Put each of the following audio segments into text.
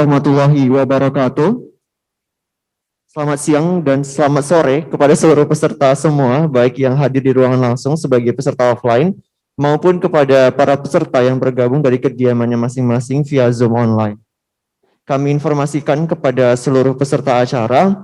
warahmatullahi wabarakatuh. Selamat siang dan selamat sore kepada seluruh peserta semua, baik yang hadir di ruangan langsung sebagai peserta offline, maupun kepada para peserta yang bergabung dari kediamannya masing-masing via Zoom online. Kami informasikan kepada seluruh peserta acara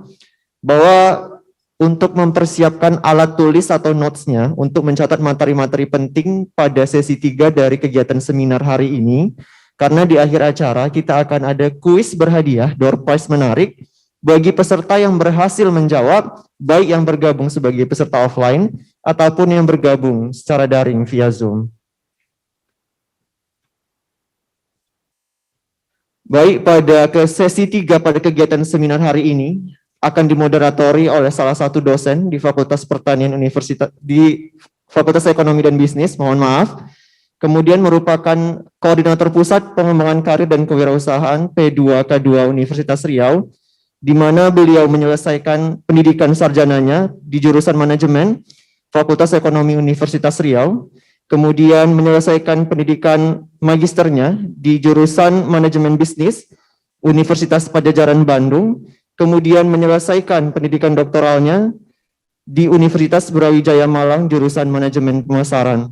bahwa untuk mempersiapkan alat tulis atau notes-nya untuk mencatat materi-materi penting pada sesi 3 dari kegiatan seminar hari ini, karena di akhir acara kita akan ada kuis berhadiah, door prize menarik, bagi peserta yang berhasil menjawab, baik yang bergabung sebagai peserta offline, ataupun yang bergabung secara daring via Zoom. Baik, pada sesi 3 pada kegiatan seminar hari ini, akan dimoderatori oleh salah satu dosen di Fakultas Pertanian di Fakultas Ekonomi dan Bisnis, mohon maaf, kemudian merupakan Koordinator Pusat Pengembangan Karir dan Kewirausahaan P2K2 Universitas Riau, di mana beliau menyelesaikan pendidikan sarjananya di jurusan manajemen Fakultas Ekonomi Universitas Riau, kemudian menyelesaikan pendidikan magisternya di jurusan manajemen bisnis Universitas Padjadjaran Bandung, kemudian menyelesaikan pendidikan doktoralnya di Universitas Brawijaya Malang jurusan manajemen pemasaran.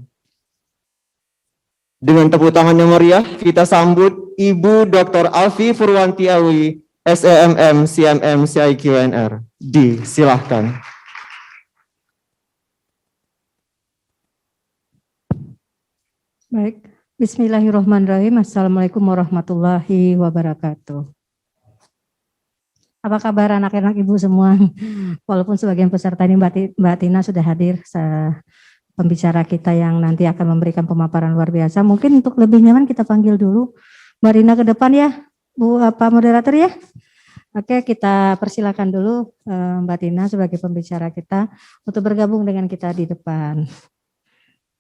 Dengan tepuk tangan yang meriah, kita sambut Ibu Dr. Alfi Purwanti Alwi, SEMM, CMM, CIQNR. Silahkan. Baik, bismillahirrahmanirrahim. Assalamualaikum warahmatullahi wabarakatuh. Apa kabar anak-anak ibu semua? Walaupun sebagian peserta ini Mbak Tina sudah hadir, pembicara kita yang nanti akan memberikan pemaparan luar biasa. Mungkin untuk lebih nyaman kita panggil dulu Mbak Rina ke depan ya, Bu moderator ya. Oke, kita persilakan dulu Mbak Tina sebagai pembicara kita untuk bergabung dengan kita di depan.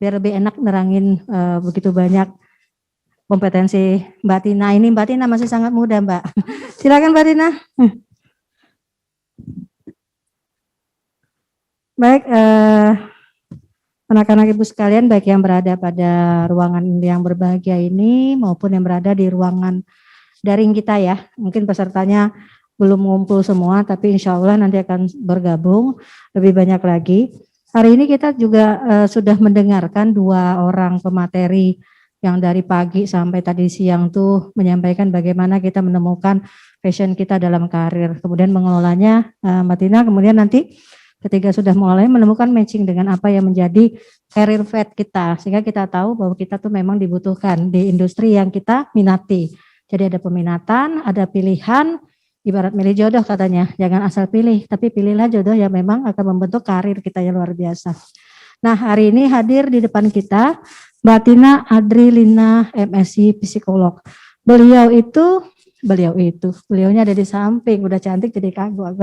Biar lebih enak nerangin begitu banyak kompetensi Mbak Tina. Ini Mbak Tina masih sangat muda Mbak. Silakan Mbak Tina. Baik, anak-anak ibu sekalian, baik yang berada pada ruangan yang berbahagia ini maupun yang berada di ruangan daring kita ya. Mungkin pesertanya belum ngumpul semua, tapi insya Allah nanti akan bergabung lebih banyak lagi. Hari ini kita juga sudah mendengarkan 2 orang pemateri yang dari pagi sampai tadi siang tuh menyampaikan bagaimana kita menemukan passion kita dalam karir, kemudian mengelolanya Mbak Tina, kemudian nanti ketika sudah mulai menemukan matching dengan apa yang menjadi career path kita, sehingga kita tahu bahwa kita tuh memang dibutuhkan di industri yang kita minati. Jadi ada peminatan, ada pilihan, ibarat milih jodoh katanya, jangan asal pilih, tapi pilihlah jodoh yang memang akan membentuk karir kita yang luar biasa. Nah, hari ini hadir di depan kita Mbak Tina Adrilina, MSc Psikolog. Beliaunya ada di samping, udah cantik jadi kagum.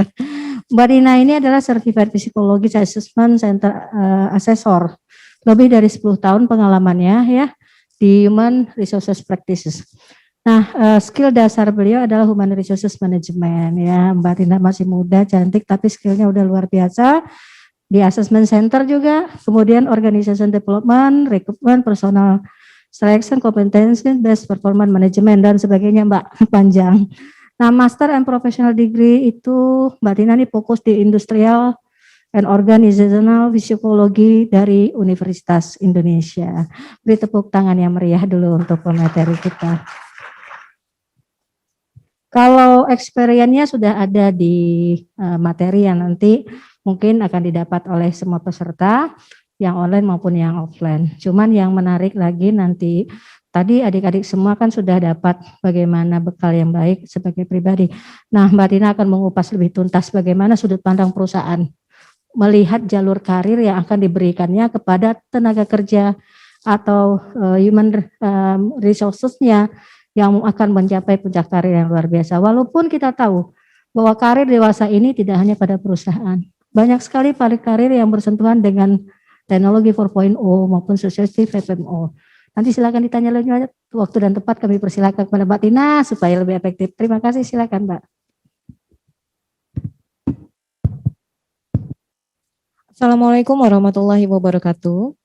Mbak Tina ini adalah Certified Psychologist Assessment Center Assessor. Lebih dari 10 tahun pengalamannya ya di Human Resources Practices. Nah, skill dasar beliau adalah Human Resources Management ya. Mbak Tina masih muda, cantik, tapi skillnya udah luar biasa. Di Assessment Center juga, kemudian Organization Development, Recruitment, Personal Selection, Competency, Best Performance Management, dan sebagainya Mbak, panjang. Nah, Master and Professional Degree itu Mbak Tina ini fokus di Industrial and Organizational Psikologi dari Universitas Indonesia. Beri tepuk tangan yang meriah dulu untuk pemateri kita. Kalau experience-nya sudah ada di materi yang nanti mungkin akan didapat oleh semua peserta, yang online maupun yang offline. Cuman yang menarik lagi nanti, tadi adik-adik semua kan sudah dapat bagaimana bekal yang baik sebagai pribadi. Nah, Mbak Tina akan mengupas lebih tuntas bagaimana sudut pandang perusahaan melihat jalur karir yang akan diberikannya kepada tenaga kerja atau human resources-nya yang akan mencapai puncak karir yang luar biasa. Walaupun kita tahu bahwa karir dewasa ini tidak hanya pada perusahaan. Banyak sekali karir yang bersentuhan dengan teknologi 4.0 maupun society 5.0. Nanti silakan ditanya lagi waktu dan tempat, kami persilakan kepada Mbak Tina supaya lebih efektif. Terima kasih, silakan Mbak. Assalamualaikum warahmatullahi wabarakatuh.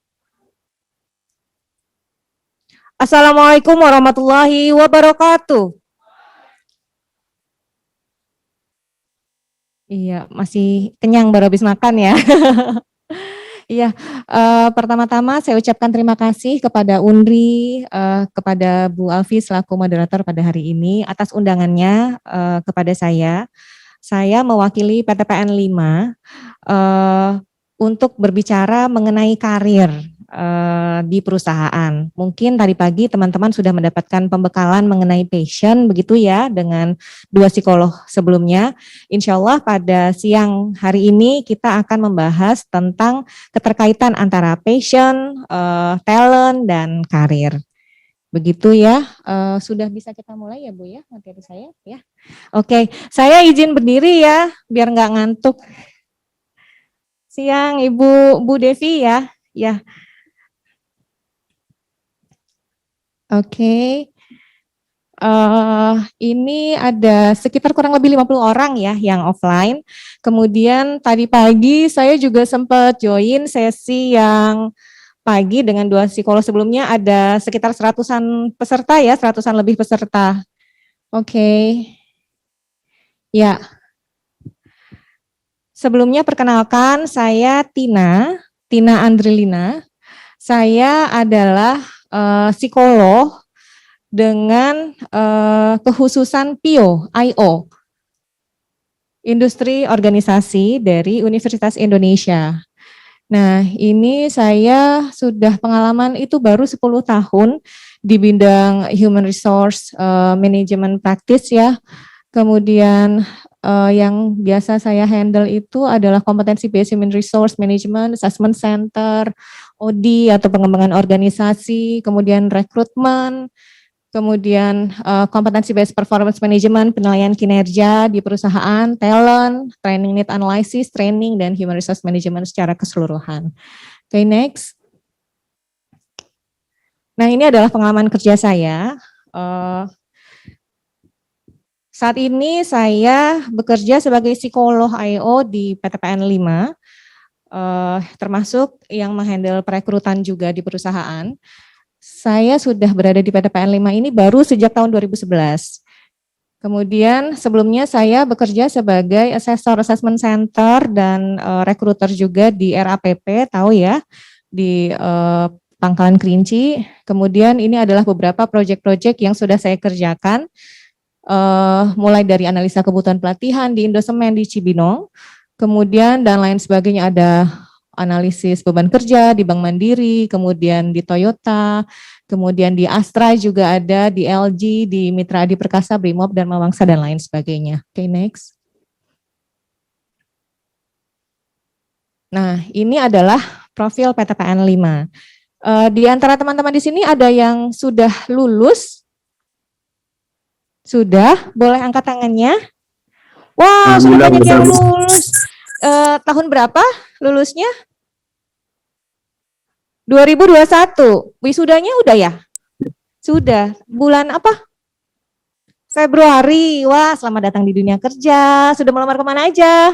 Assalamualaikum warahmatullahi wabarakatuh. Iya, masih kenyang baru habis makan ya. Iya, pertama-tama saya ucapkan terima kasih kepada Unri, kepada Bu Alfi selaku moderator pada hari ini atas undangannya kepada saya. Saya mewakili PTPN 5 untuk berbicara mengenai karir di perusahaan. Mungkin tadi pagi teman-teman sudah mendapatkan pembekalan mengenai passion begitu ya dengan dua psikolog sebelumnya. Insya Allah pada siang hari ini kita akan membahas tentang keterkaitan antara passion, talent, dan karir. Begitu ya, sudah bisa kita mulai ya Bu ya materi saya ya. Oke, saya izin berdiri ya biar nggak ngantuk. Siang Ibu Bu Devi ya. Ya. Oke. Ini ada sekitar kurang lebih 50 orang ya yang offline. Kemudian tadi pagi saya juga sempat join sesi yang pagi dengan dua psikolog sebelumnya, ada sekitar 100-an peserta ya, 100-an lebih peserta. Oke. Ya. Sebelumnya perkenalkan saya Tina Andrelina. Saya adalah psikolog dengan kekhususan PIO, IO, Industri Organisasi dari Universitas Indonesia. Nah, ini saya sudah pengalaman itu baru 10 tahun di bidang Human Resource Management Practice ya. Kemudian yang biasa saya handle itu adalah Competency Based Human Resource Management, Assessment Center, OD atau pengembangan organisasi, kemudian rekrutmen, kemudian Competency Based Performance Management, penilaian kinerja di perusahaan, talent, training need analysis, training, dan human resource management secara keseluruhan. Oke, next. Nah, ini adalah pengalaman kerja saya. Saat ini saya bekerja sebagai psikolog IO di PTPN 5, termasuk yang menghandle perekrutan juga di perusahaan. Saya sudah berada di PTPN 5 ini baru sejak tahun 2011. Kemudian sebelumnya saya bekerja sebagai asesor assessment center dan recruiter juga di RAPP, tahu ya, di Pangkalan Kerinci. Kemudian ini adalah beberapa proyek-proyek yang sudah saya kerjakan, mulai dari analisa kebutuhan pelatihan di Indosemen di Cibinong, kemudian dan lain sebagainya, ada analisis beban kerja di Bank Mandiri, kemudian di Toyota, kemudian di Astra juga ada, di LG, di Mitra Adi Perkasa, Brimob, dan Mawangsa, dan lain sebagainya. Oke, next. Nah, ini adalah profil PTPN 5. Di antara teman-teman di sini ada yang sudah lulus? Sudah? Boleh angkat tangannya? Wah, sudah banyak yang lulus. Tahun berapa lulusnya? 2021. Wisudanya udah ya? Sudah. Bulan apa? Februari. Wah, selamat datang di dunia kerja. Sudah melamar kemana aja?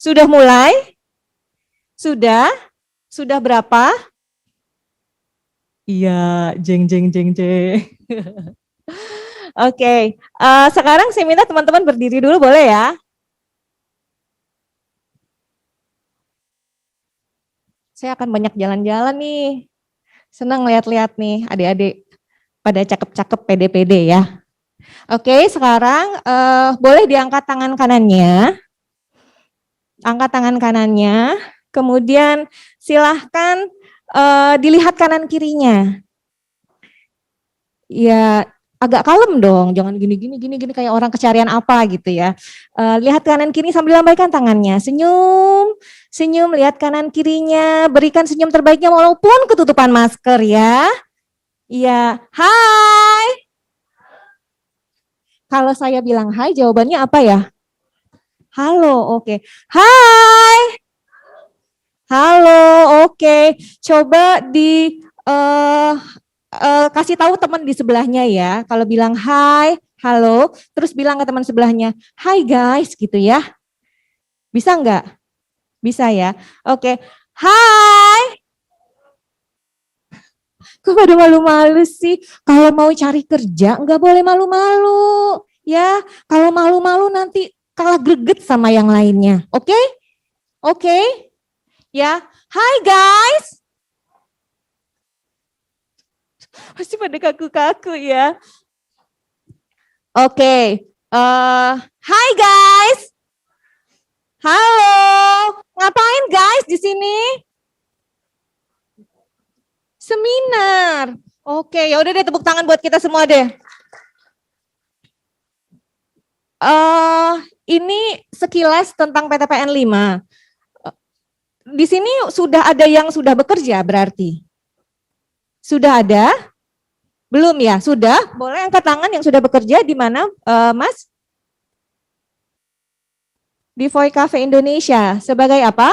Sudah mulai? Sudah? Sudah berapa? Iya, jeng jeng jeng jeng. Oke, sekarang saya minta teman-teman berdiri dulu, boleh ya? Saya akan banyak jalan-jalan nih. Senang lihat-lihat nih adik-adik pada cakep-cakep pede-pede ya. Oke, sekarang boleh diangkat tangan kanannya. Angkat tangan kanannya. Kemudian silahkan dilihat kanan kirinya. Ya, agak kalem dong, jangan gini kayak orang kecarian apa gitu ya. Lihat kanan kiri sambil lambaikan tangannya, senyum, lihat kanan kirinya, berikan senyum terbaiknya walaupun ketutupan masker ya. Iya, hai. Kalau saya bilang hai, jawabannya apa ya? Halo, oke. Hai. Halo, oke. Coba di kasih tahu teman di sebelahnya ya. Kalau bilang hai, halo, terus bilang ke teman sebelahnya, hai guys, gitu ya. Bisa enggak? Bisa ya. Oke. Hai. Kok pada malu-malu sih? Kalau mau cari kerja enggak boleh malu-malu. Ya, kalau malu-malu nanti kalah greget sama yang lainnya. Oke? Oke? Ya. Hai guys. Masih pada kaku-kaku ya. Oke. Hai guys. Halo. Ngapain guys di sini? Seminar. Oke, ya udah deh, tepuk tangan buat kita semua deh. Ini sekilas tentang PTPN 5. Di sini sudah ada yang sudah bekerja berarti? Sudah ada? Belum ya? Sudah? Boleh angkat tangan yang sudah bekerja di mana, Mas? Di Voy Cafe Indonesia. Sebagai apa?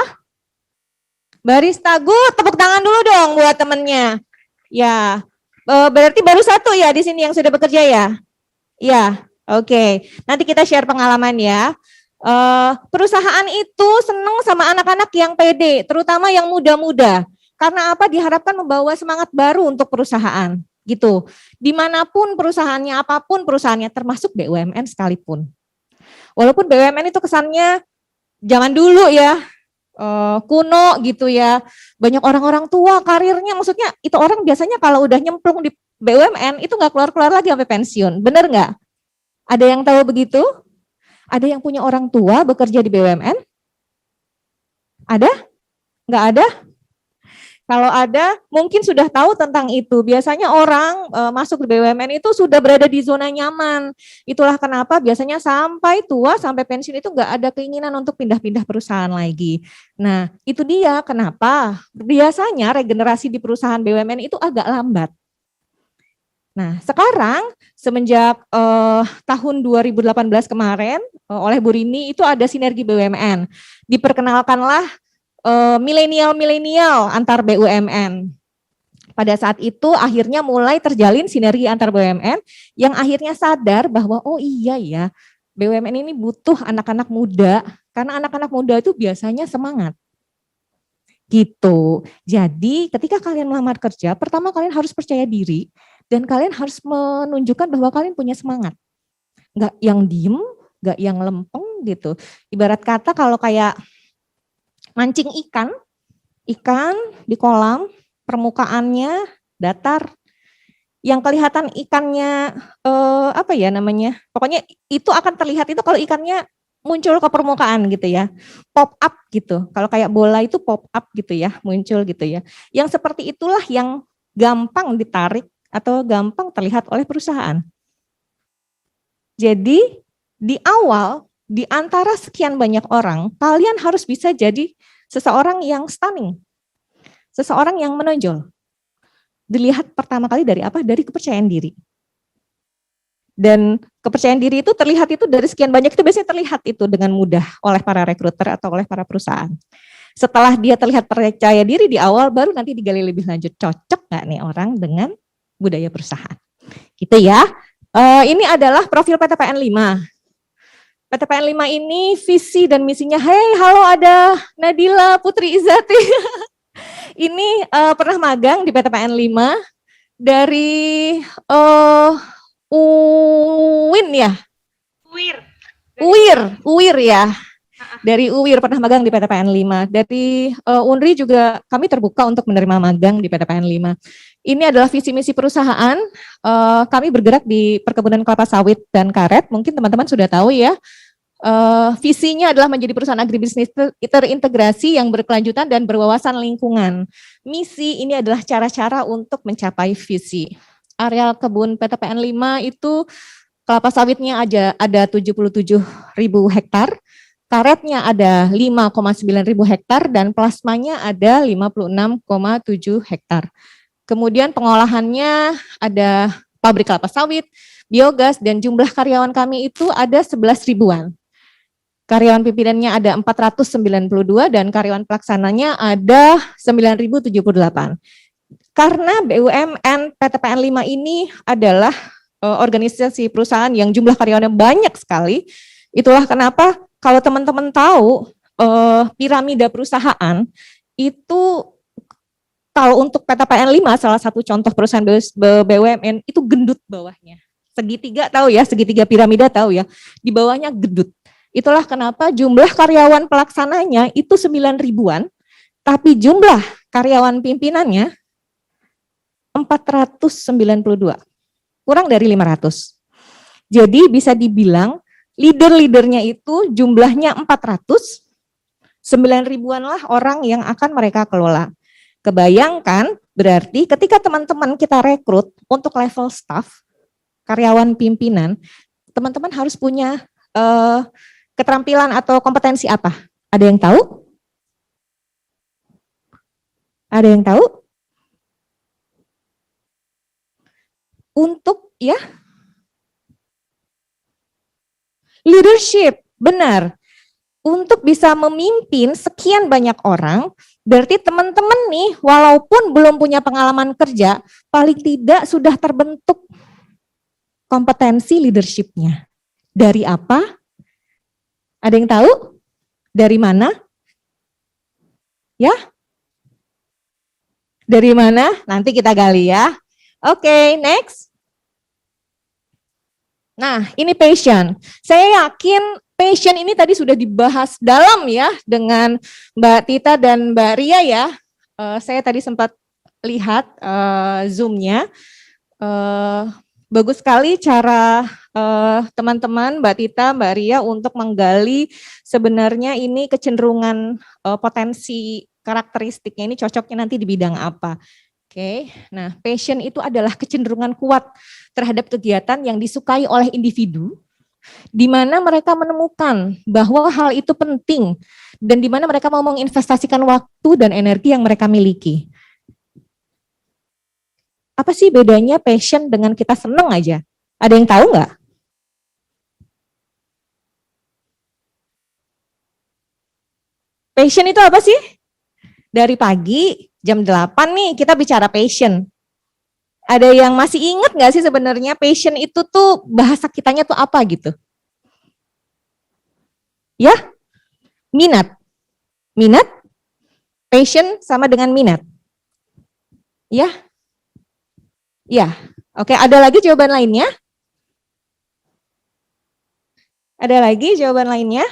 Barista. Good, tepuk tangan dulu dong buat temennya. Ya, berarti baru satu ya di sini yang sudah bekerja ya? Ya, oke. Nanti kita share pengalaman ya. Perusahaan itu senang sama anak-anak yang pede, terutama yang muda-muda. Karena apa? Diharapkan membawa semangat baru untuk perusahaan, gitu. Dimanapun perusahaannya, apapun perusahaannya, termasuk BUMN sekalipun. Walaupun BUMN itu kesannya zaman dulu ya, kuno gitu ya. Banyak orang-orang tua karirnya, maksudnya itu orang biasanya kalau udah nyemplung di BUMN itu nggak keluar-keluar lagi sampai pensiun, bener nggak? Ada yang tahu begitu? Ada yang punya orang tua bekerja di BUMN? Ada? Nggak ada? Kalau ada, mungkin sudah tahu tentang itu. Biasanya orang masuk di BUMN itu sudah berada di zona nyaman. Itulah kenapa biasanya sampai tua, sampai pensiun itu nggak ada keinginan untuk pindah-pindah perusahaan lagi. Nah, itu dia kenapa biasanya regenerasi di perusahaan BUMN itu agak lambat. Nah, sekarang semenjak tahun 2018 kemarin oleh Bu Rini itu ada sinergi BUMN. Diperkenalkanlah milenial antar BUMN. Pada saat itu akhirnya mulai terjalin sinergi antar BUMN yang akhirnya sadar bahwa oh iya ya, BUMN ini butuh anak-anak muda karena anak-anak muda itu biasanya semangat. Gitu. Jadi ketika kalian melamar kerja, pertama kalian harus percaya diri dan kalian harus menunjukkan bahwa kalian punya semangat. Enggak yang diem, enggak yang lempeng gitu. Ibarat kata kalau kayak mancing ikan di kolam, permukaannya datar. Yang kelihatan ikannya apa ya namanya? Pokoknya itu akan terlihat itu kalau ikannya muncul ke permukaan gitu ya. Pop up gitu. Kalau kayak bola itu pop up gitu ya, muncul gitu ya. Yang seperti itulah yang gampang ditarik atau gampang terlihat oleh perusahaan. Jadi di awal, di antara sekian banyak orang, kalian harus bisa jadi seseorang yang stunning. Seseorang yang menonjol. Dilihat pertama kali dari apa? Dari kepercayaan diri. Dan kepercayaan diri itu terlihat itu dari sekian banyak itu biasanya terlihat itu dengan mudah oleh para rekruter atau oleh para perusahaan. Setelah dia terlihat percaya diri di awal, baru nanti digali lebih lanjut. Cocok nggak nih orang dengan budaya perusahaan? Gitu ya. Ini adalah profil PTPN 5. PTPN 5 ini visi dan misinya, hey halo ada Nadila Putri Izzati. Ini pernah magang di PTPN 5 dari UIN ya? UIR ya. Dari UIR pernah magang di PTPN 5. Dari UNRI juga kami terbuka untuk menerima magang di PTPN 5. Ini adalah visi misi perusahaan. Kami bergerak di perkebunan kelapa sawit dan karet. Mungkin teman-teman sudah tahu ya. Visinya adalah menjadi perusahaan agribisnis terintegrasi yang berkelanjutan dan berwawasan lingkungan. Misi ini adalah cara-cara untuk mencapai visi. Areal kebun PTPN 5 itu kelapa sawitnya ada 77.000 hektar, karetnya ada 5,9 ribu hektar, dan plasmanya ada 56,7 hektar. Kemudian pengolahannya ada pabrik kelapa sawit, biogas, dan jumlah karyawan kami itu ada 11 ribuan. Karyawan pimpinannya ada 492 dan karyawan pelaksananya ada 9.078. Karena BUMN PTPN 5 ini adalah organisasi perusahaan yang jumlah karyawannya banyak sekali, itulah kenapa kalau teman-teman tahu piramida perusahaan itu kalau untuk PTPN 5 salah satu contoh perusahaan BUMN itu gendut bawahnya. Segitiga tahu ya, segitiga piramida tahu ya, di bawahnya gendut. Itulah kenapa jumlah karyawan pelaksananya itu 9 ribuan, tapi jumlah karyawan pimpinannya 492, kurang dari 500. Jadi bisa dibilang leader-leadernya itu jumlahnya 400, 9 ribuan lah orang yang akan mereka kelola. Kebayangkan berarti ketika teman-teman kita rekrut untuk level staff, karyawan pimpinan, teman-teman harus punya keterampilan atau kompetensi apa? Ada yang tahu? Ada yang tahu? Untuk ya leadership, benar. Untuk bisa memimpin sekian banyak orang, berarti teman-teman nih walaupun belum punya pengalaman kerja, paling tidak sudah terbentuk kompetensi leadership-nya. Dari apa? Ada yang tahu? Dari mana? Ya? Dari mana? Nanti kita gali ya. Oke, next. Nah, ini passion. Saya yakin passion ini tadi sudah dibahas dalam ya dengan Mbak Tita dan Mbak Ria ya. Saya tadi sempat lihat Zoom-nya. Bagus sekali cara teman-teman Mbak Tita, Mbak Ria untuk menggali sebenarnya ini kecenderungan potensi karakteristiknya ini cocoknya nanti di bidang apa. Oke, nah passion itu adalah kecenderungan kuat terhadap kegiatan yang disukai oleh individu, di mana mereka menemukan bahwa hal itu penting dan di mana mereka mau menginvestasikan waktu dan energi yang mereka miliki. Apa sih bedanya passion dengan kita seneng aja? Ada yang tahu nggak? Passion itu apa sih? Dari pagi jam 8 nih kita bicara passion. Ada yang masih ingat nggak sih sebenarnya passion itu tuh bahasa kitanya tuh apa gitu? Ya? Minat. Minat? Passion sama dengan minat. Ya? Ya. Oke, ada lagi jawaban lainnya? Ada lagi jawaban lainnya?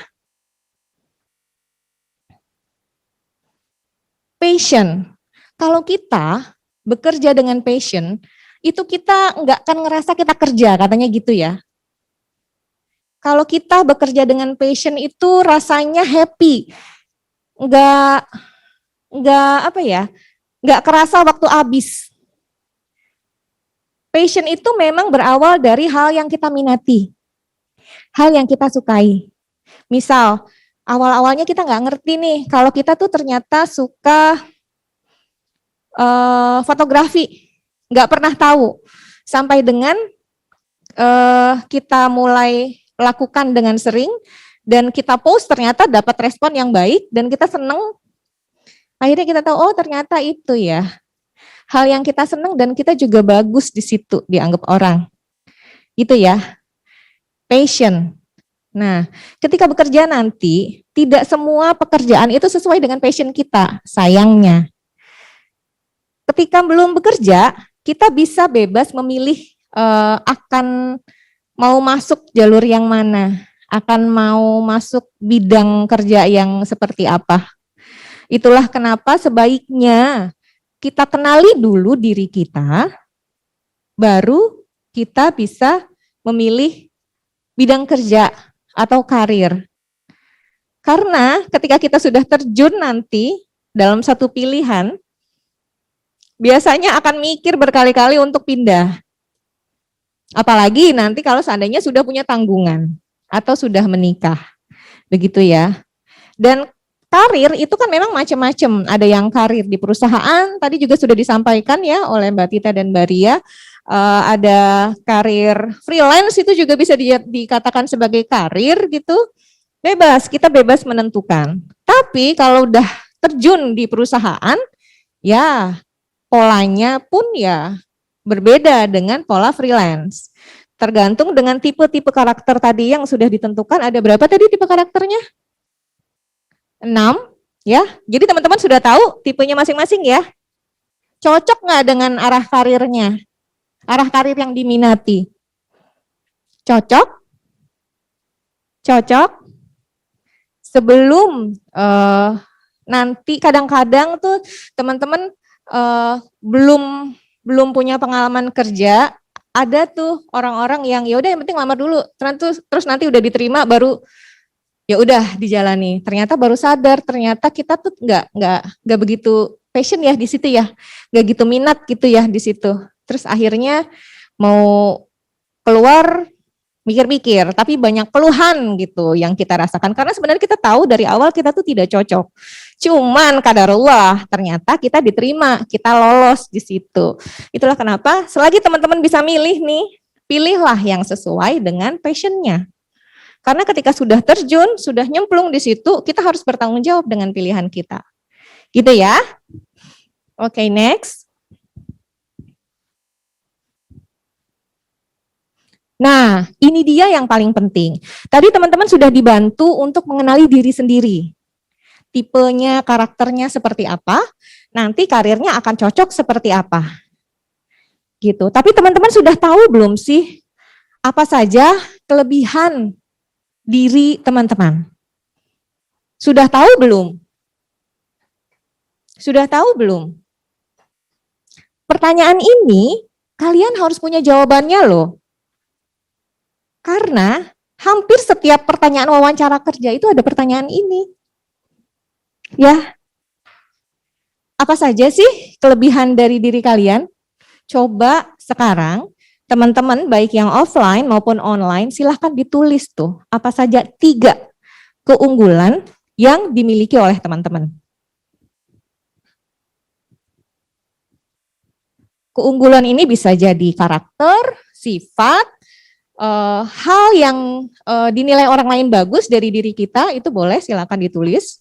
Passion. Kalau kita bekerja dengan passion, itu kita nggak akan ngerasa kita kerja, katanya gitu ya. Kalau kita bekerja dengan passion itu rasanya happy, nggak apa ya, nggak kerasa waktu habis. Passion itu memang berawal dari hal yang kita minati, hal yang kita sukai. Misal, awal-awalnya kita nggak ngerti nih, kalau kita tuh ternyata suka fotografi, nggak pernah tahu. Sampai dengan kita mulai lakukan dengan sering, dan kita post ternyata dapat respon yang baik, dan kita seneng. Akhirnya kita tahu, oh ternyata itu ya. Hal yang kita seneng dan kita juga bagus di situ, dianggap orang. Itu ya, passion. Nah, ketika bekerja nanti, tidak semua pekerjaan itu sesuai dengan passion kita, sayangnya. Ketika belum bekerja, kita bisa bebas memilih akan mau masuk jalur yang mana, akan mau masuk bidang kerja yang seperti apa. Itulah kenapa sebaiknya kita kenali dulu diri kita, baru kita bisa memilih bidang kerja atau karir. Karena ketika kita sudah terjun nanti dalam satu pilihan, biasanya akan mikir berkali-kali untuk pindah. Apalagi nanti kalau seandainya sudah punya tanggungan atau sudah menikah. Begitu ya. Dan karir itu kan memang macam-macam. Ada yang karir di perusahaan, tadi juga sudah disampaikan ya oleh Mbak Tita dan Mbak Ria. Ada karir freelance, itu juga bisa dikatakan sebagai karir gitu. Bebas, kita bebas menentukan. Tapi kalau udah terjun di perusahaan, ya polanya pun ya berbeda dengan pola freelance. Tergantung dengan tipe-tipe karakter tadi yang sudah ditentukan. Ada berapa tadi tipe karakternya? 6, ya. Jadi teman-teman sudah tahu tipenya masing-masing ya. Cocok nggak dengan arah karirnya? Arah karir yang diminati? Cocok? Cocok? sebelum nanti kadang-kadang tuh teman-teman belum punya pengalaman kerja, ada tuh orang-orang yang ya udah yang penting lamar dulu, terus nanti udah diterima baru ya udah dijalani. Ternyata baru sadar ternyata kita tuh nggak begitu passion ya di situ ya, nggak gitu minat gitu ya di situ. Terus akhirnya mau keluar mikir-mikir, tapi banyak keluhan gitu yang kita rasakan. Karena sebenarnya kita tahu dari awal kita tuh tidak cocok. Cuman kadarullah, ternyata kita diterima, kita lolos di situ. Itulah kenapa selagi teman-teman bisa milih nih, pilihlah yang sesuai dengan passionnya. Karena ketika sudah terjun, sudah nyemplung di situ, kita harus bertanggung jawab dengan pilihan kita. Gitu ya. Oke, next. Nah, ini dia yang paling penting. Tadi teman-teman sudah dibantu untuk mengenali diri sendiri. Tipenya, karakternya seperti apa, nanti karirnya akan cocok seperti apa. Gitu. Tapi teman-teman sudah tahu belum sih apa saja kelebihan diri teman-teman? Sudah tahu belum? Sudah tahu belum? Pertanyaan ini kalian harus punya jawabannya loh. Karena hampir setiap pertanyaan wawancara kerja itu ada pertanyaan ini. Ya. Apa saja sih kelebihan dari diri kalian? Coba sekarang teman-teman baik yang offline maupun online silahkan ditulis tuh apa saja 3 keunggulan yang dimiliki oleh teman-teman. Keunggulan ini bisa jadi karakter, sifat, hal yang dinilai orang lain bagus dari diri kita, itu boleh silakan ditulis.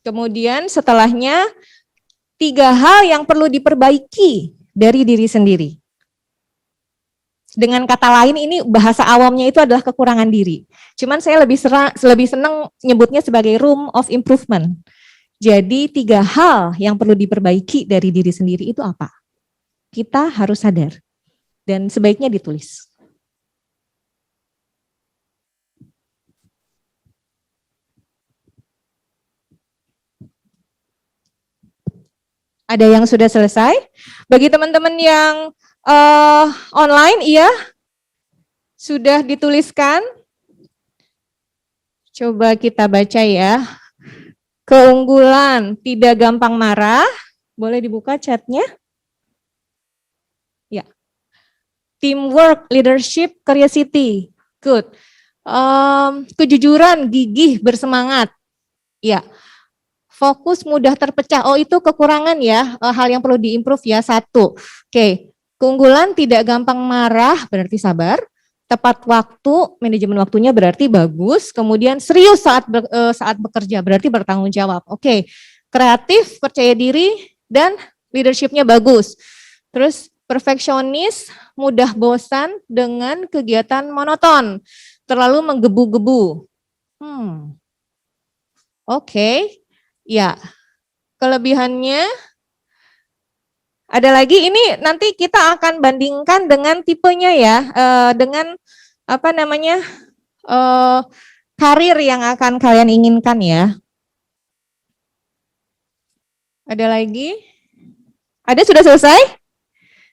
Kemudian setelahnya 3 hal yang perlu diperbaiki dari diri sendiri. Dengan kata lain ini bahasa awamnya itu adalah kekurangan diri. Cuman saya lebih senang nyebutnya sebagai room of improvement. Jadi 3 hal yang perlu diperbaiki dari diri sendiri itu apa? Kita harus sadar dan sebaiknya ditulis. Ada yang sudah selesai? Bagi teman-teman yang online, iya? Sudah dituliskan? Coba kita baca ya. Keunggulan, tidak gampang marah. Boleh dibuka chatnya? Ya. Teamwork, leadership, curiosity. Good. Kejujuran, gigih, bersemangat. Ya. Fokus mudah terpecah. Oh, itu kekurangan ya. Hal yang perlu diimprove ya. 1. Oke. Keunggulan tidak gampang marah, berarti sabar. Tepat waktu, manajemen waktunya berarti bagus. Kemudian serius saat bekerja, berarti bertanggung jawab. Oke. Kreatif, percaya diri, dan leadershipnya bagus. Terus perfeksionis, mudah bosan dengan kegiatan monoton. Terlalu menggebu-gebu. Oke. Ya, kelebihannya ada lagi, ini nanti kita akan bandingkan dengan tipenya ya, dengan apa namanya karir yang akan kalian inginkan ya. Ada lagi? Ada, sudah selesai?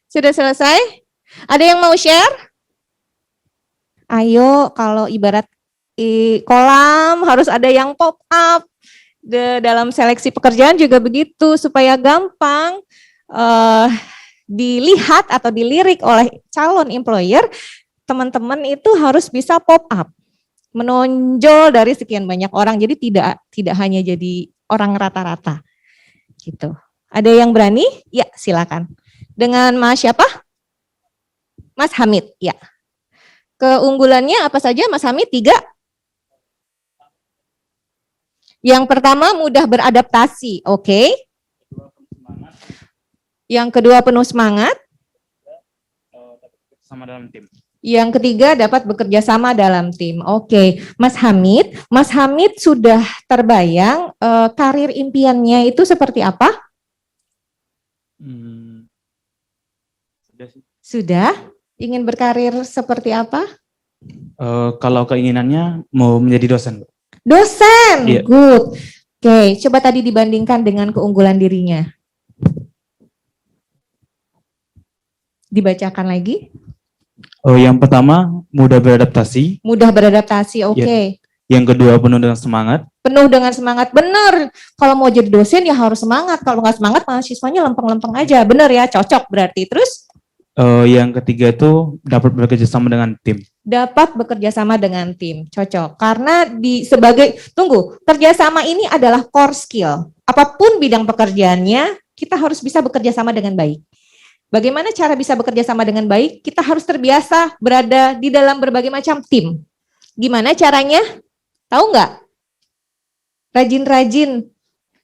Sudah selesai? Ada yang mau share? Ayo, kalau ibarat kolam harus ada yang pop up. Dalam seleksi pekerjaan juga begitu, supaya gampang dilihat atau dilirik oleh calon employer, teman-teman itu harus bisa pop up, menonjol dari sekian banyak orang, jadi tidak hanya jadi orang rata-rata gitu. Ada yang berani? Ya, silakan. Dengan Mas siapa? Mas Hamid, ya. Keunggulannya apa saja Mas Hamid? 3. Yang pertama mudah beradaptasi, oke. Yang kedua penuh semangat. Sama dalam tim. Yang ketiga dapat bekerja sama dalam tim, oke. Mas Hamid sudah terbayang karir impiannya itu seperti apa? Sudah? Ingin berkarir seperti apa? Kalau keinginannya mau menjadi dosen, Bu. Dosen, Iya. good. Oke, coba tadi dibandingkan dengan keunggulan dirinya. Dibacakan lagi. Yang pertama mudah beradaptasi, Mudah beradaptasi, oke. yang kedua penuh dengan semangat, Penuh dengan semangat, bener. Kalau mau jadi dosen ya harus semangat. Kalau nggak semangat, mahasiswanya lempeng-lempeng aja. Bener ya, cocok berarti. Terus yang ketiga itu dapat bekerja sama dengan tim. dapat bekerja sama dengan tim, cocok. Karena kerjasama ini adalah core skill. Apapun bidang pekerjaannya, kita harus bisa bekerja sama dengan baik. Bagaimana cara bisa bekerja sama dengan baik? Kita harus terbiasa berada di dalam berbagai macam tim. Gimana caranya? Tahu nggak? Rajin-rajin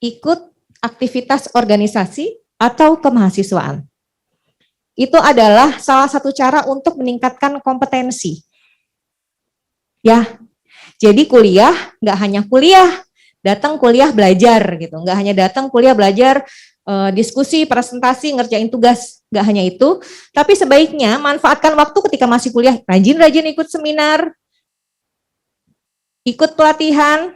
ikut aktivitas organisasi atau kemahasiswaan. Itu adalah salah satu cara untuk meningkatkan kompetensi. Ya, jadi kuliah nggak hanya kuliah, datang kuliah belajar gitu. Nggak hanya datang kuliah belajar, diskusi, presentasi, ngerjain tugas. Nggak hanya itu, tapi sebaiknya manfaatkan waktu ketika masih kuliah. Rajin-rajin ikut seminar, ikut pelatihan,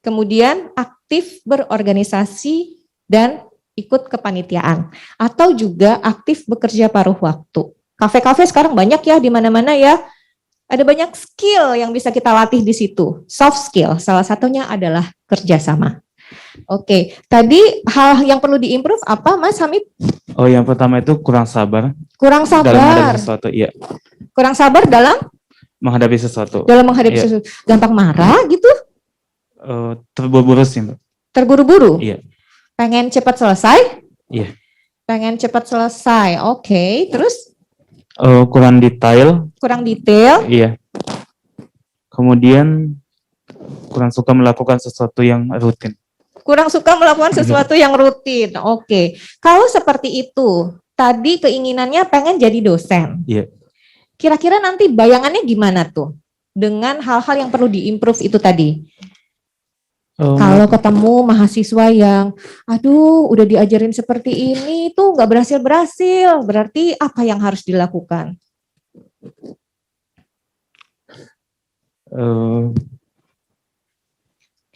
kemudian aktif berorganisasi dan ikut kepanitiaan, atau juga aktif bekerja paruh waktu. Kafe-kafe sekarang banyak ya di mana-mana ya. Ada banyak skill yang bisa kita latih di situ. Soft skill, salah satunya adalah kerjasama. Oke, tadi hal yang perlu diimprove apa, Mas Hamid? Yang pertama itu kurang sabar Kurang dalam menghadapi sabar. sesuatu, iya. Kurang sabar Menghadapi sesuatu. dalam menghadapi Iya. sesuatu. Gampang marah gitu, Terburu-buru sih, Mbak. terburu-buru. Iya. Pengen cepat selesai? Iya. Pengen cepat selesai. Oke, terus Kurang detail, kurang detail. iya. Kemudian kurang suka melakukan sesuatu yang rutin. Kurang suka melakukan sesuatu yang rutin. Oke. Kalau seperti itu, tadi keinginannya pengen jadi dosen. Iya. Kira-kira nanti bayangannya gimana tuh? Dengan hal-hal yang perlu diimprove itu tadi. Kalau ketemu mahasiswa yang, aduh udah diajarin seperti ini tuh nggak berhasil-berhasil, berarti apa yang harus dilakukan?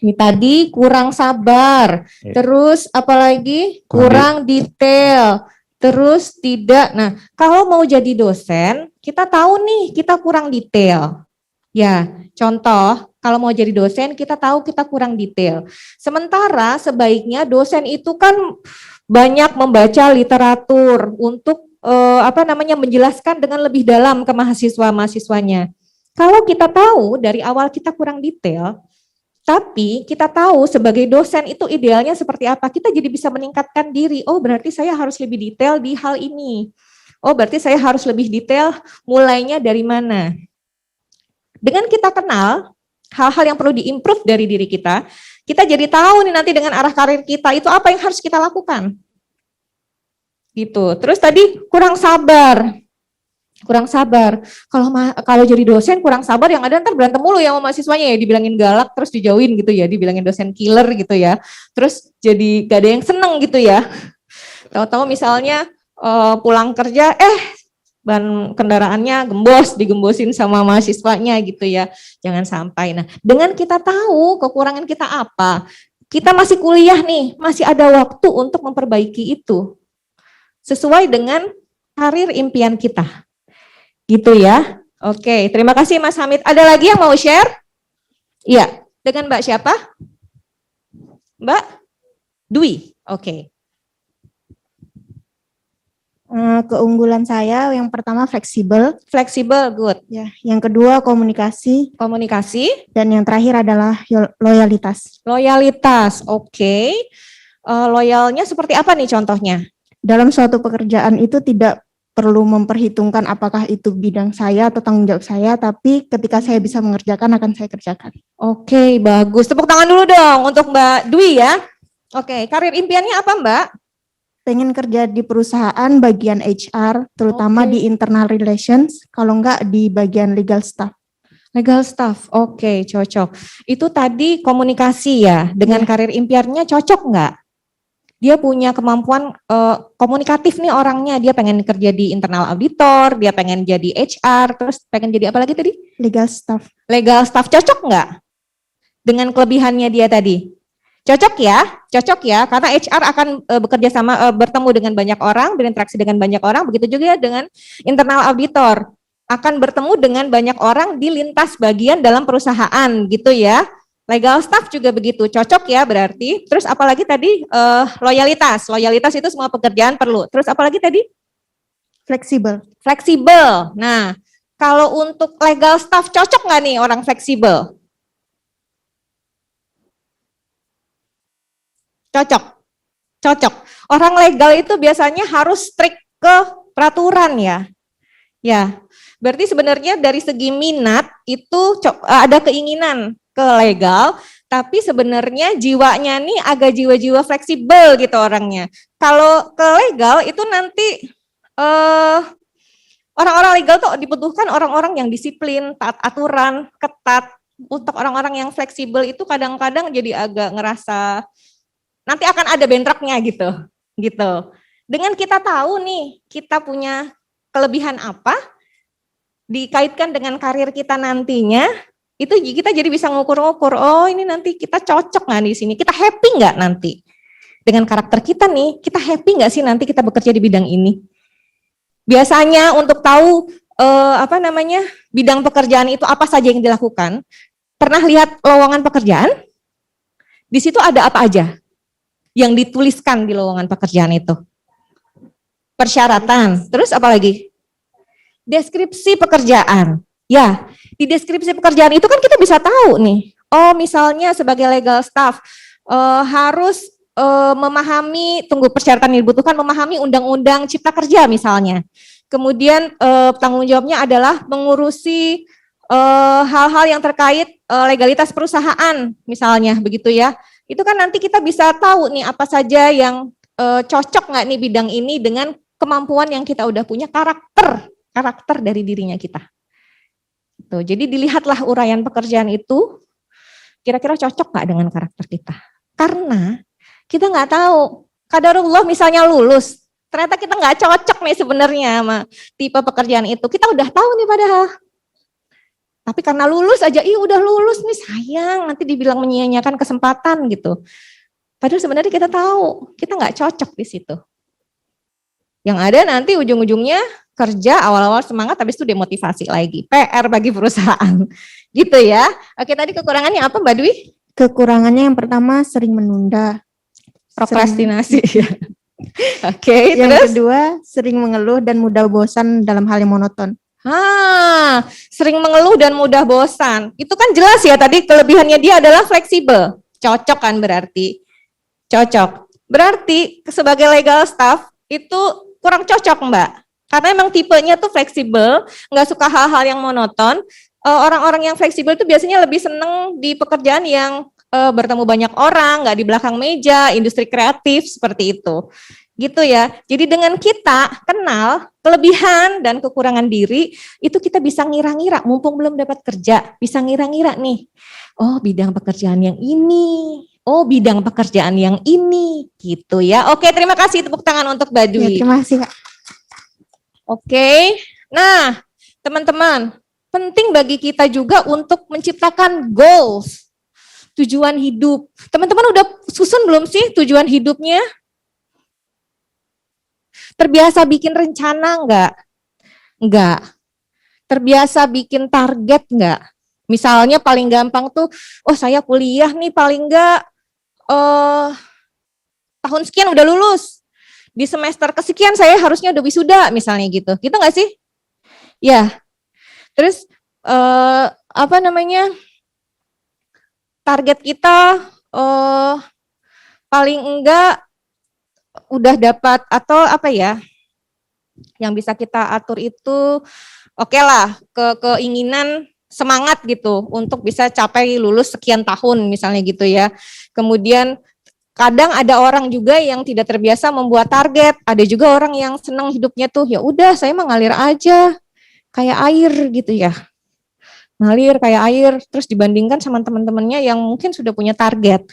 Ini tadi kurang sabar, Ya. terus apalagi kurang detail, terus tidak. Nah, kalau mau jadi dosen, kita tahu nih kita kurang detail. Ya, contoh, kalau mau jadi dosen kita tahu kita kurang detail. Sementara sebaiknya dosen itu kan banyak membaca literatur untuk menjelaskan dengan lebih dalam ke mahasiswa-mahasiswanya. Kalau kita tahu dari awal kita kurang detail, tapi kita tahu sebagai dosen itu idealnya seperti apa, kita jadi bisa meningkatkan diri. Oh, berarti saya harus lebih detail di hal ini. Oh, berarti saya harus lebih detail mulainya dari mana. Dengan kita kenal hal-hal yang perlu diimprove dari diri kita jadi tahu nih nanti dengan arah karir kita itu apa yang harus kita lakukan. Gitu. Terus tadi kurang sabar. Kurang sabar. Kalau jadi dosen kurang sabar, yang ada ntar berantem mulu ya sama mahasiswanya ya, dibilangin galak terus dijauhin gitu ya, dibilangin dosen killer gitu ya. Terus jadi gak ada yang seneng gitu ya. Tahu-tahu misalnya pulang kerja ban kendaraannya digembosin sama mahasiswanya gitu ya. Jangan sampai. Nah, dengan kita tahu kekurangan kita apa, kita masih kuliah nih, masih ada waktu untuk memperbaiki itu. Sesuai dengan karir impian kita. Gitu ya. Oke, terima kasih Mas Hamid. Ada lagi yang mau share? Iya, dengan Mbak siapa? Mbak Dwi. Oke. Keunggulan saya yang pertama fleksibel, Fleksibel, good. ya. Yang kedua komunikasi, Komunikasi, dan yang terakhir adalah loyalitas. loyalitas. Oke. Loyalnya seperti apa nih contohnya? Dalam suatu pekerjaan itu tidak perlu memperhitungkan apakah itu bidang saya atau tanggung jawab saya, tapi ketika saya bisa mengerjakan akan saya kerjakan. Oke, bagus. Tepuk tangan dulu dong untuk Mbak Dwi ya. Oke, karir impiannya apa Mbak? Pengen kerja di perusahaan bagian HR, terutama Oke. di internal relations, kalau enggak di bagian legal staff. Legal staff, oke, cocok. Itu tadi komunikasi ya, dengan Iya. karir impiannya cocok nggak? dia punya kemampuan komunikatif nih orangnya, dia pengen kerja di internal auditor, dia pengen jadi HR, terus pengen jadi apa lagi tadi? Legal staff. Legal staff, cocok nggak dengan kelebihannya dia tadi? Cocok ya, karena HR akan bekerja sama, bertemu dengan banyak orang, berinteraksi dengan banyak orang, begitu juga dengan internal auditor, akan bertemu dengan banyak orang di lintas bagian dalam perusahaan gitu ya. Legal staff juga begitu, cocok ya berarti. Terus apalagi tadi loyalitas itu semua pekerjaan perlu. Terus apalagi tadi? Fleksibel. Fleksibel. Nah, kalau untuk legal staff cocok nggak nih orang fleksibel? Cocok. Orang legal itu biasanya harus strict ke peraturan ya. Ya, berarti sebenarnya dari segi minat itu ada keinginan ke legal, tapi sebenarnya jiwanya nih agak jiwa-jiwa fleksibel gitu orangnya. Kalau ke legal itu nanti orang-orang legal tuh dibutuhkan orang-orang yang disiplin, taat aturan, ketat. Untuk orang-orang yang fleksibel itu kadang-kadang jadi agak ngerasa nanti akan ada bentroknya gitu. Dengan kita tahu nih kita punya kelebihan apa, dikaitkan dengan karir kita nantinya, itu kita jadi bisa ngukur-ngukur, oh ini nanti kita cocok nggak di sini, kita happy nggak nanti dengan karakter kita nih, kita happy nggak sih nanti kita bekerja di bidang ini. Biasanya untuk tahu bidang pekerjaan itu apa saja yang dilakukan, pernah lihat lowongan pekerjaan? Di situ ada apa aja yang dituliskan di lowongan pekerjaan itu? Persyaratan, terus apa lagi? Deskripsi pekerjaan. Ya, di deskripsi pekerjaan itu kan kita bisa tahu nih, oh misalnya sebagai legal staff harus memahami, persyaratan yang dibutuhkan, memahami undang-undang cipta kerja misalnya. Kemudian tanggung jawabnya adalah mengurusi hal-hal yang terkait legalitas perusahaan kayak begitu ya. Itu kan nanti kita bisa tahu nih apa saja yang cocok nggak nih bidang ini dengan kemampuan yang kita udah punya, karakter dari dirinya kita. Tuh, jadi dilihatlah uraian pekerjaan itu kira-kira cocok nggak dengan karakter kita. Karena kita nggak tahu, qadarullah misalnya lulus, ternyata kita nggak cocok nih sebenarnya sama tipe pekerjaan itu. Kita udah tahu nih padahal. Tapi karena lulus aja, udah lulus nih sayang, nanti dibilang menyia-nyiakan kesempatan gitu. Padahal sebenarnya kita tahu, kita nggak cocok di situ. Yang ada nanti ujung-ujungnya kerja awal-awal semangat, habis itu demotivasi lagi. PR bagi perusahaan. Gitu ya. Oke, tadi kekurangannya apa Mbak Dwi? Kekurangannya yang pertama sering menunda. Prokrastinasi. Oke, Yang terus? kedua sering mengeluh dan mudah bosan dalam hal yang monoton. Sering mengeluh dan mudah bosan. Itu kan jelas ya tadi kelebihannya dia adalah fleksibel. Cocok kan berarti? Cocok. Berarti sebagai legal staff itu kurang cocok Mbak. Karena emang tipenya tuh fleksibel, nggak suka hal-hal yang monoton. Orang-orang yang fleksibel itu biasanya lebih seneng di pekerjaan yang bertemu banyak orang, nggak di belakang meja, industri kreatif seperti itu. Gitu ya. Jadi dengan kita kenal kelebihan dan kekurangan diri, itu kita bisa ngira-ngira, mumpung belum dapat kerja, bisa ngira-ngira nih. Oh, bidang pekerjaan yang ini. Oh, bidang pekerjaan yang ini. Gitu ya. Oke, terima kasih, tepuk tangan untuk Mbak Dwi. Ya, terima kasih Kak. Oke. Nah, teman-teman, penting bagi kita juga untuk menciptakan goals. Tujuan hidup. Teman-teman udah susun belum sih tujuan hidupnya? Terbiasa bikin rencana enggak? Enggak. Terbiasa bikin target enggak? Misalnya paling gampang tuh, oh saya kuliah nih paling enggak tahun sekian udah lulus. Di semester kesekian saya harusnya udah wisuda misalnya gitu. Gitu enggak sih? Ya. Terus target kita paling enggak udah dapat atau apa ya, yang bisa kita atur itu oke lah, keinginan semangat gitu untuk bisa capai lulus sekian tahun misalnya gitu ya. Kemudian kadang ada orang juga yang tidak terbiasa membuat target, ada juga orang yang senang hidupnya tuh ya udah saya mengalir aja kayak air gitu ya. Ngalir kayak air, terus dibandingkan sama teman-temannya yang mungkin sudah punya target.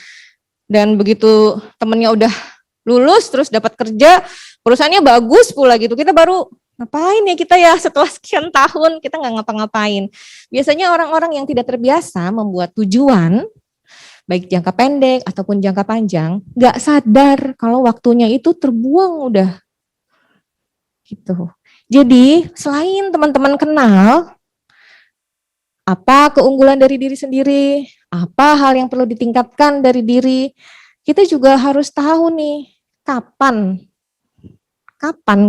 Dan begitu temennya udah lulus terus dapat kerja, perusahaannya bagus pula gitu. Kita baru ngapain ya kita ya setelah sekian tahun kita nggak ngapa-ngapain. Biasanya orang-orang yang tidak terbiasa membuat tujuan, baik jangka pendek ataupun jangka panjang, nggak sadar kalau waktunya itu terbuang udah. Gitu. Jadi selain teman-teman kenal apa keunggulan dari diri sendiri, apa hal yang perlu ditingkatkan dari diri, kita juga harus tahu nih kapan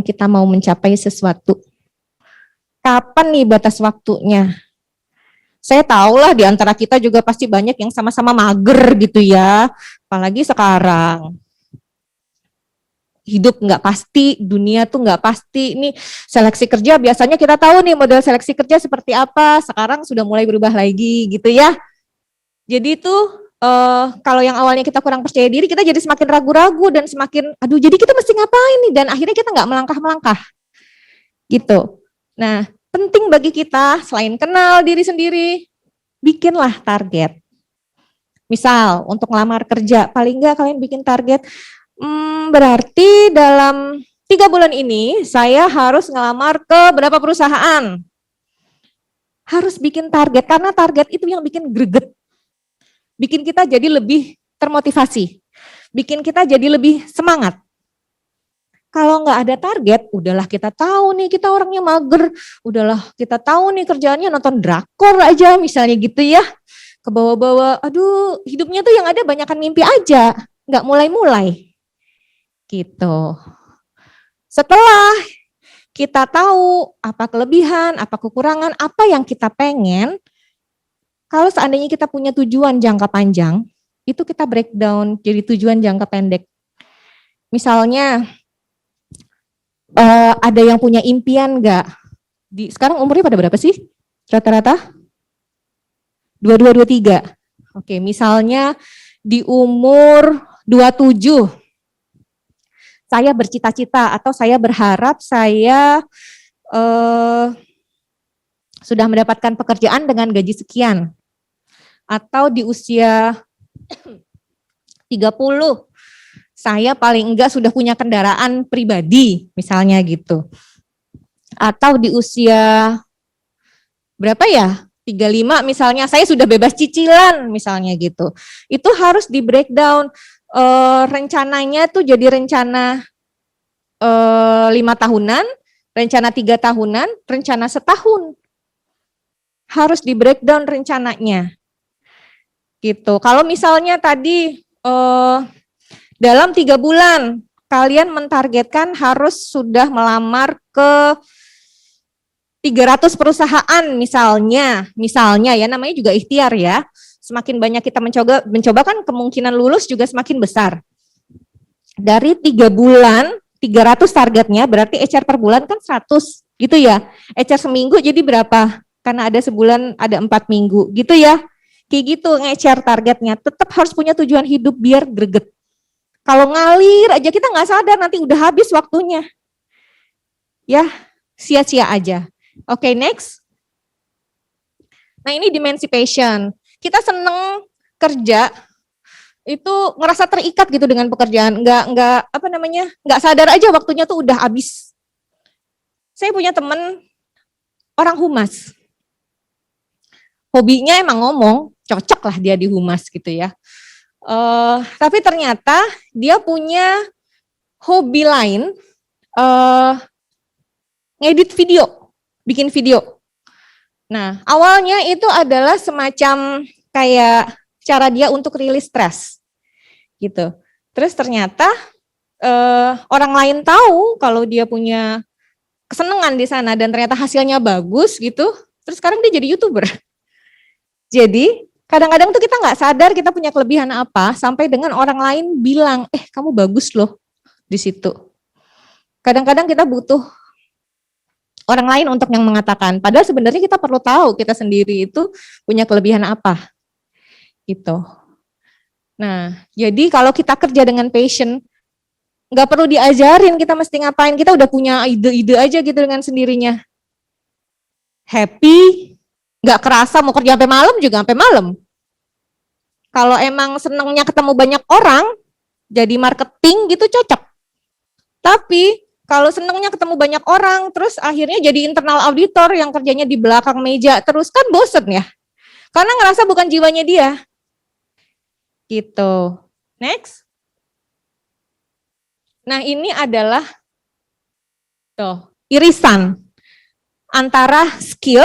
kita mau mencapai sesuatu. Kapan nih batas waktunya? Saya tahulah di antara kita juga pasti banyak yang sama-sama mager gitu ya. Apalagi sekarang. Hidup nggak pasti, dunia tuh nggak pasti. Ini seleksi kerja biasanya kita tahu nih model seleksi kerja seperti apa. Sekarang sudah mulai berubah lagi gitu ya. Jadi tuh kalau yang awalnya kita kurang percaya diri, kita jadi semakin ragu-ragu dan semakin, aduh jadi kita mesti ngapain nih, dan akhirnya kita nggak melangkah-melangkah, gitu. Nah, penting bagi kita, selain kenal diri sendiri, bikinlah target. Misal, untuk ngelamar kerja, paling nggak kalian bikin target, berarti dalam 3 bulan ini, saya harus ngelamar ke berapa perusahaan. Harus bikin target, karena target itu yang bikin greget. Bikin kita jadi lebih termotivasi, bikin kita jadi lebih semangat. Kalau nggak ada target, udahlah kita tahu nih kita orangnya mager, udahlah kita tahu nih kerjaannya nonton drakor aja misalnya gitu ya, ke bawah-bawah, aduh hidupnya tuh yang ada banyakan mimpi aja, nggak mulai-mulai, gitu. Setelah kita tahu apa kelebihan, apa kekurangan, apa yang kita pengen, kalau seandainya kita punya tujuan jangka panjang, itu kita breakdown jadi tujuan jangka pendek. Misalnya, ada yang punya impian nggak? Sekarang umurnya pada berapa sih? Rata-rata? 22, 23. Oke, misalnya di umur 27, saya bercita-cita atau saya berharap saya sudah mendapatkan pekerjaan dengan gaji sekian. Atau di usia 30, saya paling enggak sudah punya kendaraan pribadi, misalnya gitu. Atau di usia berapa ya? 35 misalnya, saya sudah bebas cicilan misalnya gitu. Itu harus di breakdown, rencananya tuh jadi rencana 5 tahunan, rencana 3 tahunan, rencana setahun. Harus di breakdown rencananya. Gitu. Kalau misalnya tadi dalam 3 bulan kalian mentargetkan harus sudah melamar ke 300 perusahaan misalnya ya, namanya juga ikhtiar ya. Semakin banyak kita mencoba kan kemungkinan lulus juga semakin besar. Dari 3 bulan 300 targetnya, berarti HR per bulan kan 100 gitu ya. HR seminggu jadi berapa? Karena ada sebulan ada 4 minggu gitu ya. Kayak gitu nge-share targetnya, tetap harus punya tujuan hidup biar greget. Kalau ngalir aja kita nggak sadar nanti udah habis waktunya. Ya, sia-sia aja. Oke, next. Nah, ini dimensi passion. Kita seneng kerja, itu ngerasa terikat gitu dengan pekerjaan, nggak sadar aja waktunya tuh udah habis. Saya punya temen orang humas. Hobinya emang ngomong, cocok lah dia di humas gitu ya. Tapi ternyata dia punya hobi lain, ngedit video, bikin video. Nah, awalnya itu adalah semacam kayak cara dia untuk rilis stres, gitu. Terus ternyata orang lain tahu kalau dia punya kesenangan di sana dan ternyata hasilnya bagus gitu. Terus sekarang dia jadi YouTuber. Jadi kadang-kadang tuh kita nggak sadar kita punya kelebihan apa sampai dengan orang lain bilang, kamu bagus loh di situ. Kadang-kadang kita butuh orang lain untuk yang mengatakan. Padahal sebenarnya kita perlu tahu kita sendiri itu punya kelebihan apa. Gitu. Nah, jadi kalau kita kerja dengan passion, nggak perlu diajarin kita mesti ngapain. Kita udah punya ide-ide aja gitu dengan sendirinya. Happy. Nggak kerasa mau kerja sampai malam juga sampai malam. Kalau emang senangnya ketemu banyak orang, jadi marketing gitu cocok. Tapi kalau senengnya ketemu banyak orang, terus akhirnya jadi internal auditor yang kerjanya di belakang meja terus, kan bosen ya. Karena ngerasa bukan jiwanya dia. Gitu. Next. Nah, ini adalah irisan antara skill,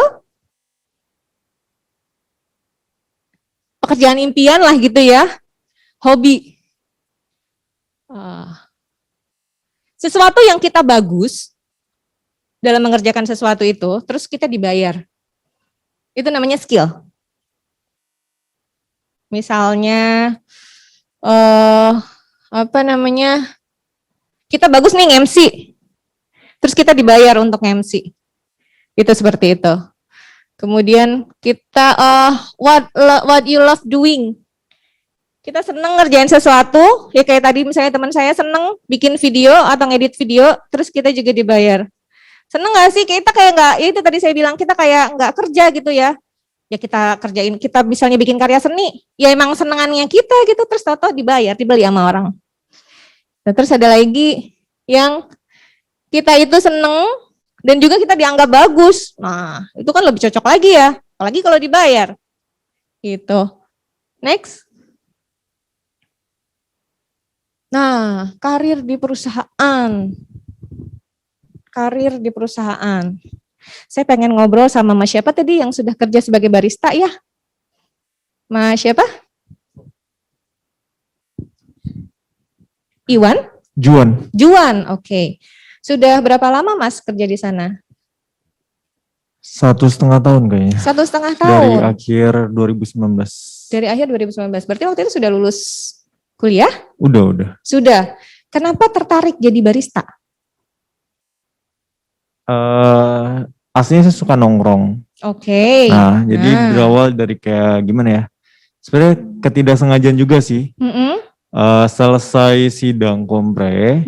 pekerjaan impian lah gitu ya, hobi. Sesuatu yang kita bagus dalam mengerjakan sesuatu itu, terus kita dibayar. Itu namanya skill. Misalnya, kita bagus nih MC, terus kita dibayar untuk MC. Itu seperti itu. Kemudian kita, what you love doing. Kita seneng ngerjain sesuatu, ya kayak tadi misalnya teman saya seneng bikin video atau ngedit video, terus kita juga dibayar. Seneng gak sih? Kita kayak nggak, ya itu tadi saya bilang, kita kayak nggak kerja gitu ya. Ya kita kerjain, kita misalnya bikin karya seni, ya emang senengannya kita gitu, terus tau-tau dibayar, dibeli sama orang. Nah, terus ada lagi yang kita itu seneng dan juga kita dianggap bagus. Nah, itu kan lebih cocok lagi ya, apalagi kalau dibayar. Gitu. Next. Nah, karir di perusahaan. Karir di perusahaan. Saya pengen ngobrol sama Mas siapa tadi yang sudah kerja sebagai barista ya? Mas siapa? Iwan? Juan. Juan, oke. Sudah berapa lama Mas kerja di sana? 1,5 tahun kayaknya. 1,5 Dari tahun. akhir 2019. Dari akhir 2019. Berarti waktu itu sudah lulus kuliah? Udah. Sudah. Kenapa tertarik jadi barista? Aslinya saya suka nongkrong. Oke. Nah, jadi berawal dari kayak gimana ya? Sebenarnya ketidaksengajaan juga sih. Selesai sidang kompre,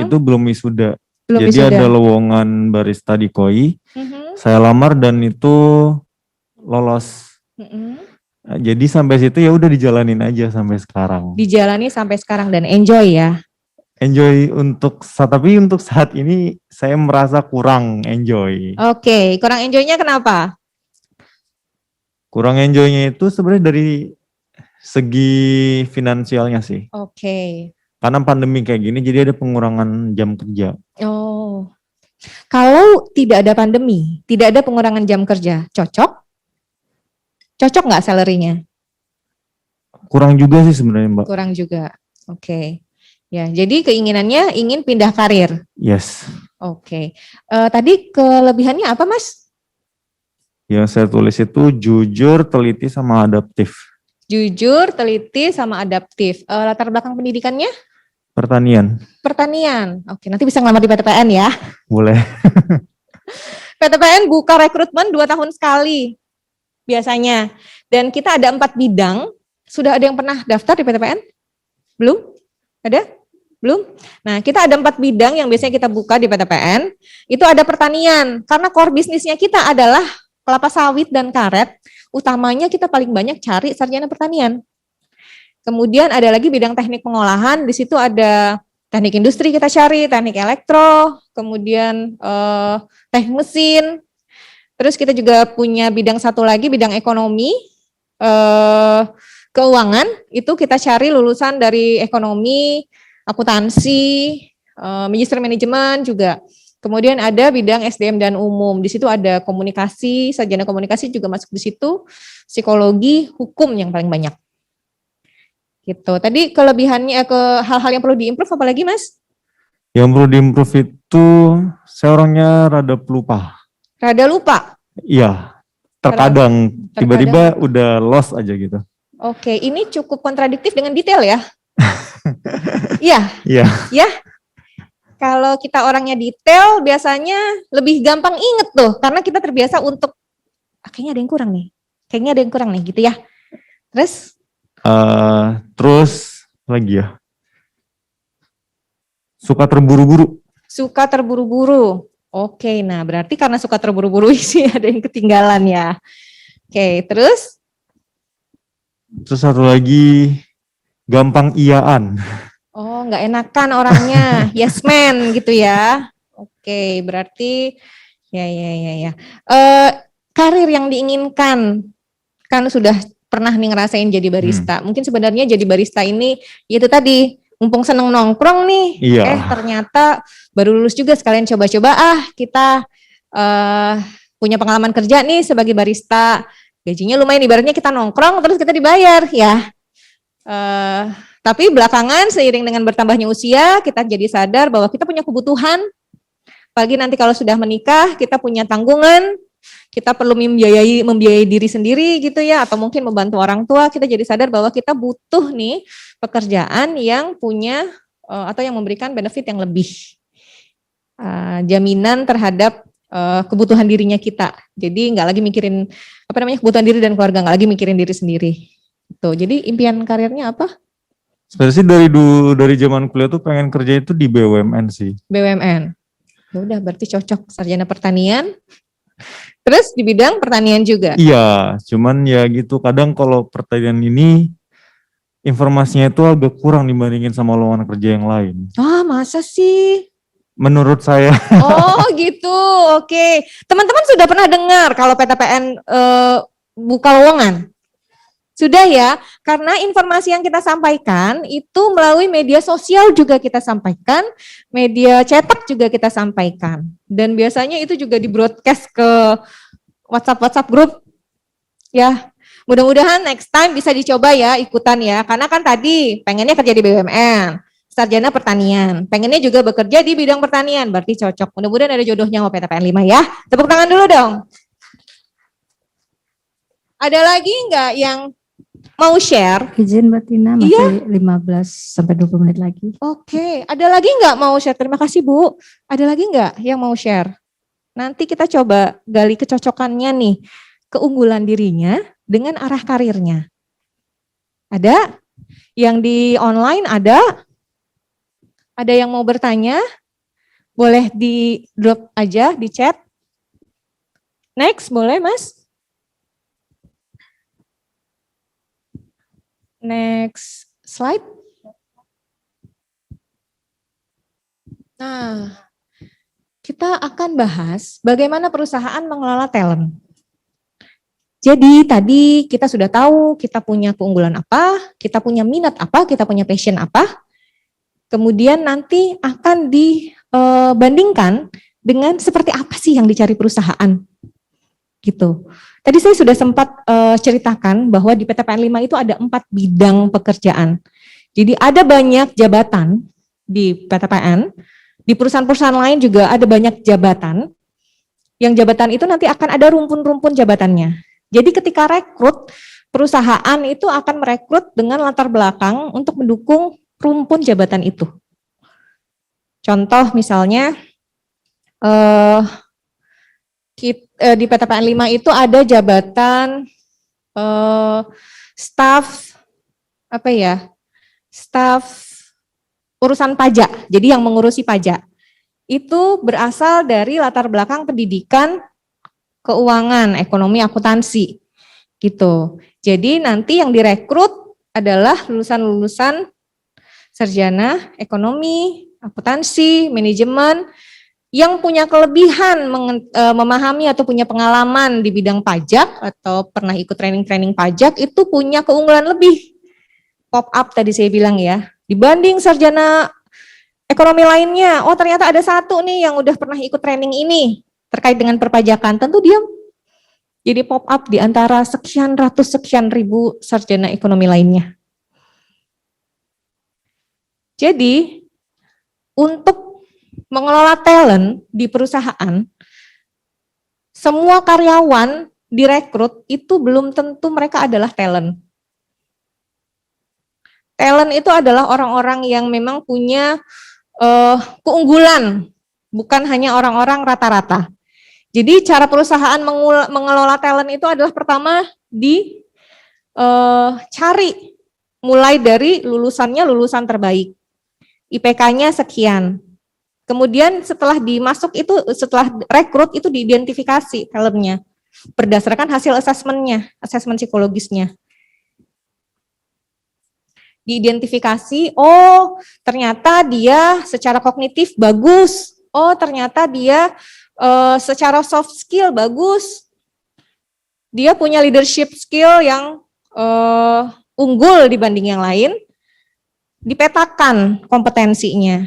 itu belum wisuda. Belum Jadi wisuda. ada lowongan barista di KOI. Saya lamar dan itu lolos. Nah, jadi sampai situ ya udah dijalanin aja sampai sekarang. Dijalani sampai sekarang dan enjoy ya. Enjoy tapi untuk saat ini saya merasa kurang enjoy. Oke, kurang enjoynya kenapa? Kurang enjoynya itu sebenarnya dari segi finansialnya sih. Oke. Karena pandemi kayak gini jadi ada pengurangan jam kerja. Oh. Kalau tidak ada pandemi, tidak ada pengurangan jam kerja, cocok? Cocok nggak salary-nya? Kurang juga sih sebenarnya, Mbak. Kurang juga. Oke. Ya, jadi keinginannya ingin pindah karir. Yes. Oke. Tadi kelebihannya apa, Mas? Yang saya tulis itu jujur, teliti, sama adaptif. Jujur, teliti, sama adaptif. Latar belakang pendidikannya? Pertanian. Pertanian. Oke, nanti bisa ngelamar di PTPN ya. Boleh. PTPN buka rekrutmen 2 tahun sekali biasanya. Dan kita ada 4 bidang. Sudah ada yang pernah daftar di PTPN? Belum? Ada? Belum? Nah, kita ada 4 bidang yang biasanya kita buka di PTPN. Itu ada pertanian. Karena core bisnisnya kita adalah kelapa sawit dan karet. Utamanya kita paling banyak cari sarjana pertanian. Kemudian ada lagi bidang teknik pengolahan. Di situ ada teknik industri kita cari, teknik elektro, kemudian teknik mesin. Terus kita juga punya bidang satu lagi, bidang ekonomi, keuangan. Itu kita cari lulusan dari ekonomi, akuntansi, manajemen juga. Kemudian ada bidang SDM dan umum. Di situ ada komunikasi, sarjana komunikasi juga masuk di situ. Psikologi, hukum yang paling banyak. Gitu. Tadi kelebihannya ke hal-hal yang perlu diimprove apa lagi, Mas? Yang perlu diimprove itu saya orangnya rada pelupa. Rada lupa. Iya. Terkadang tiba-tiba udah lost aja gitu. Oke, ini cukup kontradiktif dengan detail ya. Iya. Iya. Ya. Kalau kita orangnya detail biasanya lebih gampang inget tuh karena kita terbiasa untuk kayaknya ada yang kurang nih. Kayaknya ada yang kurang nih gitu ya. Terus lagi ya. Suka terburu-buru. Suka terburu-buru. Oke, nah berarti karena suka terburu-buru sih ada yang ketinggalan ya. Oke, terus? Terus satu lagi gampang iyaan. Oh, nggak enakan orangnya, yes man gitu ya. Oke, berarti ya. Karir yang diinginkan, kan sudah pernah nih ngerasain jadi barista. Mungkin sebenarnya jadi barista ini, itu tadi, mumpung seneng nongkrong nih, Iya. ternyata baru lulus juga sekalian coba-coba, kita punya pengalaman kerja nih sebagai barista. Gajinya lumayan, ibaratnya kita nongkrong terus kita dibayar ya. Tapi belakangan seiring dengan bertambahnya usia, kita jadi sadar bahwa kita punya kebutuhan. Apalagi nanti kalau sudah menikah, kita punya tanggungan, kita perlu membiayai diri sendiri gitu ya, atau mungkin membantu orang tua. Kita jadi sadar bahwa kita butuh nih pekerjaan yang punya atau yang memberikan benefit yang lebih, jaminan terhadap kebutuhan dirinya kita. Jadi nggak lagi mikirin kebutuhan diri dan keluarga, nggak lagi mikirin diri sendiri. Tuh, jadi impian karirnya apa? Sebenarnya sih dari zaman kuliah tuh pengen kerja itu di BUMN sih. BUMN. Ya udah, berarti cocok sarjana pertanian. Terus di bidang pertanian juga. Iya, cuman ya gitu kadang kalau pertanian ini informasinya itu agak kurang dibandingin sama lowongan kerja yang lain. Masa sih? Menurut saya. Oh gitu, oke. Teman-teman sudah pernah dengar kalau PTPN buka lowongan? Sudah ya, karena informasi yang kita sampaikan itu melalui media sosial juga kita sampaikan, media cetak juga kita sampaikan. Dan biasanya itu juga di broadcast ke WhatsApp grup. Ya, mudah-mudahan next time bisa dicoba ya ikutan ya, karena kan tadi pengennya kerja di BUMN, sarjana pertanian, pengennya juga bekerja di bidang pertanian, berarti cocok. Mudah-mudahan ada jodohnya sama PTPN 5 ya. Tepuk tangan dulu dong. Ada lagi enggak yang mau share? Izin Mbak Tina, masih 15 sampai 20 menit lagi. Oke, ada lagi enggak mau share? Terima kasih Bu. Ada lagi enggak yang mau share? Nanti kita coba gali kecocokannya nih, keunggulan dirinya dengan arah karirnya. Ada? Yang di online ada? Ada yang mau bertanya? Boleh di drop aja di chat. Next, boleh Mas? Next slide. Nah, kita akan bahas bagaimana perusahaan mengelola talent. Jadi tadi kita sudah tahu kita punya keunggulan apa, kita punya minat apa, kita punya passion apa. Kemudian nanti akan dibandingkan dengan seperti apa sih yang dicari perusahaan. Gitu. Tadi saya sudah sempat ceritakan bahwa di PTPN 5 itu ada 4 bidang pekerjaan. Jadi ada banyak jabatan di PTPN, di perusahaan-perusahaan lain juga ada banyak jabatan. Yang jabatan itu nanti akan ada rumpun-rumpun jabatannya. Jadi ketika rekrut, perusahaan itu akan merekrut dengan latar belakang untuk mendukung rumpun jabatan itu. Contoh misalnya, di PTPN 5 itu ada jabatan staf urusan pajak, jadi yang mengurusi pajak. Itu berasal dari latar belakang pendidikan keuangan, ekonomi, akuntansi gitu. Jadi nanti yang direkrut adalah lulusan-lulusan sarjana ekonomi, akuntansi, manajemen, yang punya kelebihan memahami atau punya pengalaman di bidang pajak atau pernah ikut training-training pajak, itu punya keunggulan lebih. Pop up tadi saya bilang ya, dibanding sarjana ekonomi lainnya, oh ternyata ada satu nih yang udah pernah ikut training ini terkait dengan perpajakan, tentu dia jadi pop up di antara sekian ratus, sekian ribu sarjana ekonomi lainnya. Jadi untuk mengelola talent di perusahaan, semua karyawan direkrut itu belum tentu mereka adalah talent. Talent itu adalah orang-orang yang memang punya keunggulan, bukan hanya orang-orang rata-rata. Jadi cara perusahaan mengelola talent itu adalah pertama cari, mulai dari lulusannya lulusan terbaik, IPK-nya sekian. Kemudian setelah setelah rekrut itu diidentifikasi talentnya berdasarkan hasil asesmen psikologisnya. diidentifikasi, oh ternyata dia secara kognitif bagus, oh ternyata dia secara soft skill bagus, dia punya leadership skill yang unggul dibanding yang lain, dipetakan kompetensinya.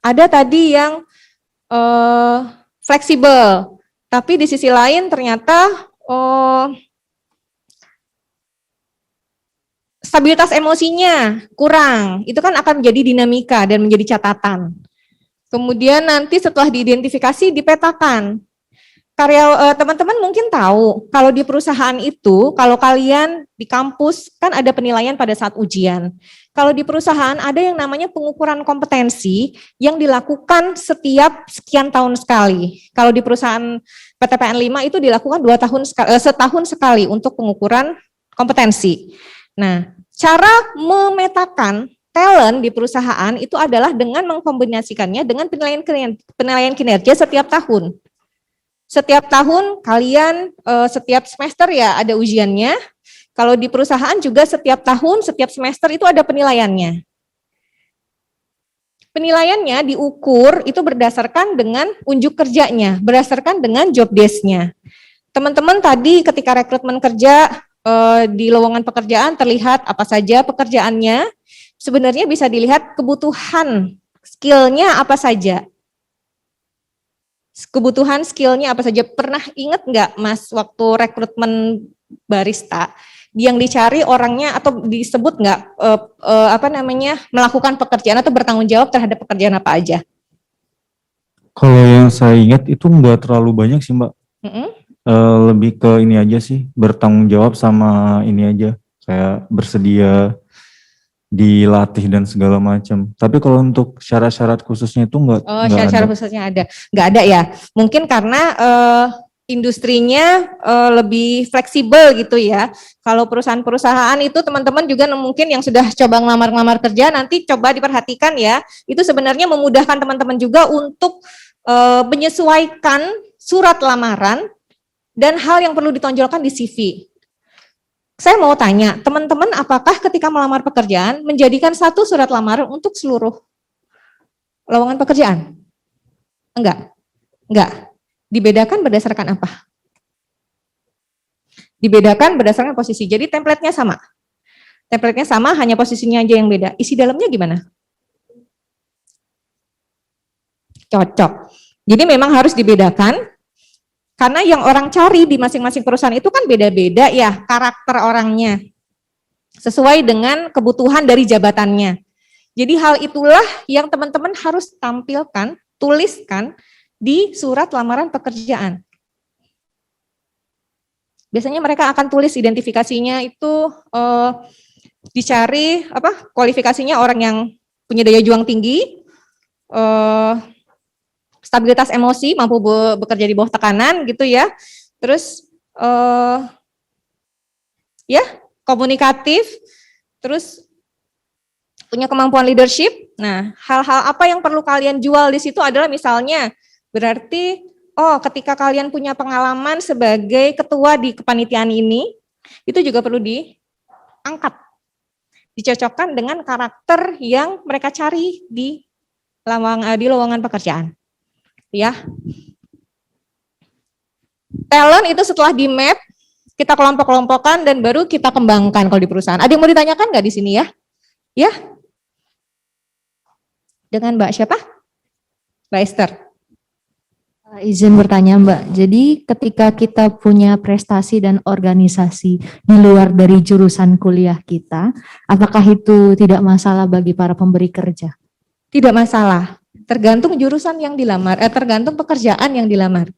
Ada tadi yang fleksibel, tapi di sisi lain ternyata stabilitas emosinya kurang, itu kan akan menjadi dinamika dan menjadi catatan. Kemudian nanti setelah diidentifikasi, dipetakan. Teman-teman mungkin tahu, kalau di perusahaan itu, kalau kalian di kampus kan ada penilaian pada saat ujian. Kalau di perusahaan ada yang namanya pengukuran kompetensi yang dilakukan setiap sekian tahun sekali. Kalau di perusahaan PTPN 5 itu dilakukan setahun sekali untuk pengukuran kompetensi. Nah, cara memetakan talent di perusahaan itu adalah dengan mengkombinasikannya dengan penilaian kinerja setiap tahun. Setiap tahun kalian setiap semester ya ada ujiannya. Kalau di perusahaan juga setiap tahun, setiap semester itu ada penilaiannya. Penilaiannya diukur itu berdasarkan dengan unjuk kerjanya, berdasarkan dengan job desk-nya. Teman-teman tadi ketika rekrutmen kerja di lowongan pekerjaan terlihat apa saja pekerjaannya, sebenarnya bisa dilihat kebutuhan skill-nya apa saja. Kebutuhan skill-nya apa saja. Pernah ingat nggak Mas waktu rekrutmen barista yang dicari orangnya atau disebut nggak melakukan pekerjaan atau bertanggung jawab terhadap pekerjaan apa aja? Kalau yang saya ingat itu nggak terlalu banyak sih Mbak. Lebih ke ini aja sih, bertanggung jawab sama ini aja, kayak bersedia dilatih dan segala macam. Tapi kalau untuk syarat-syarat khususnya itu nggak Syarat-syarat khususnya nggak ada ya. Mungkin karena industrinya lebih fleksibel gitu ya. Kalau perusahaan-perusahaan itu teman-teman juga mungkin yang sudah coba ngelamar-ngelamar kerja nanti coba diperhatikan ya. Itu sebenarnya memudahkan teman-teman juga untuk menyesuaikan surat lamaran dan hal yang perlu ditonjolkan di CV. Saya mau tanya, teman-teman apakah ketika melamar pekerjaan menjadikan satu surat lamaran untuk seluruh lowongan pekerjaan? Enggak. Dibedakan berdasarkan apa? Dibedakan berdasarkan posisi. Jadi template-nya sama. Template-nya sama, hanya posisinya aja yang beda. Isi dalamnya gimana? Cocok. Jadi memang harus dibedakan. Karena yang orang cari di masing-masing perusahaan itu kan beda-beda ya karakter orangnya. Sesuai dengan kebutuhan dari jabatannya. Jadi hal itulah yang teman-teman harus tampilkan, tuliskan di surat lamaran pekerjaan. Biasanya mereka akan tulis identifikasinya itu dicari kualifikasinya orang yang punya daya juang tinggi, stabilitas emosi, mampu bekerja di bawah tekanan gitu ya. Terus komunikatif, terus punya kemampuan leadership. Nah, hal-hal apa yang perlu kalian jual di situ adalah misalnya berarti ketika kalian punya pengalaman sebagai ketua di kepanitiaan ini, itu juga perlu diangkat. Dicocokkan dengan karakter yang mereka cari di lowongan pekerjaan. Ya. Talent itu setelah di map, kita kelompok-kelompokkan dan baru kita kembangkan kalau di perusahaan. Ada yang mau ditanyakan nggak di sini ya? Ya? Dengan Mbak siapa? Mbak Esther. Izin bertanya Mbak, jadi ketika kita punya prestasi dan organisasi di luar dari jurusan kuliah kita, apakah itu tidak masalah bagi para pemberi kerja? Tidak masalah. Tergantung jurusan yang dilamar, tergantung pekerjaan yang dilamar.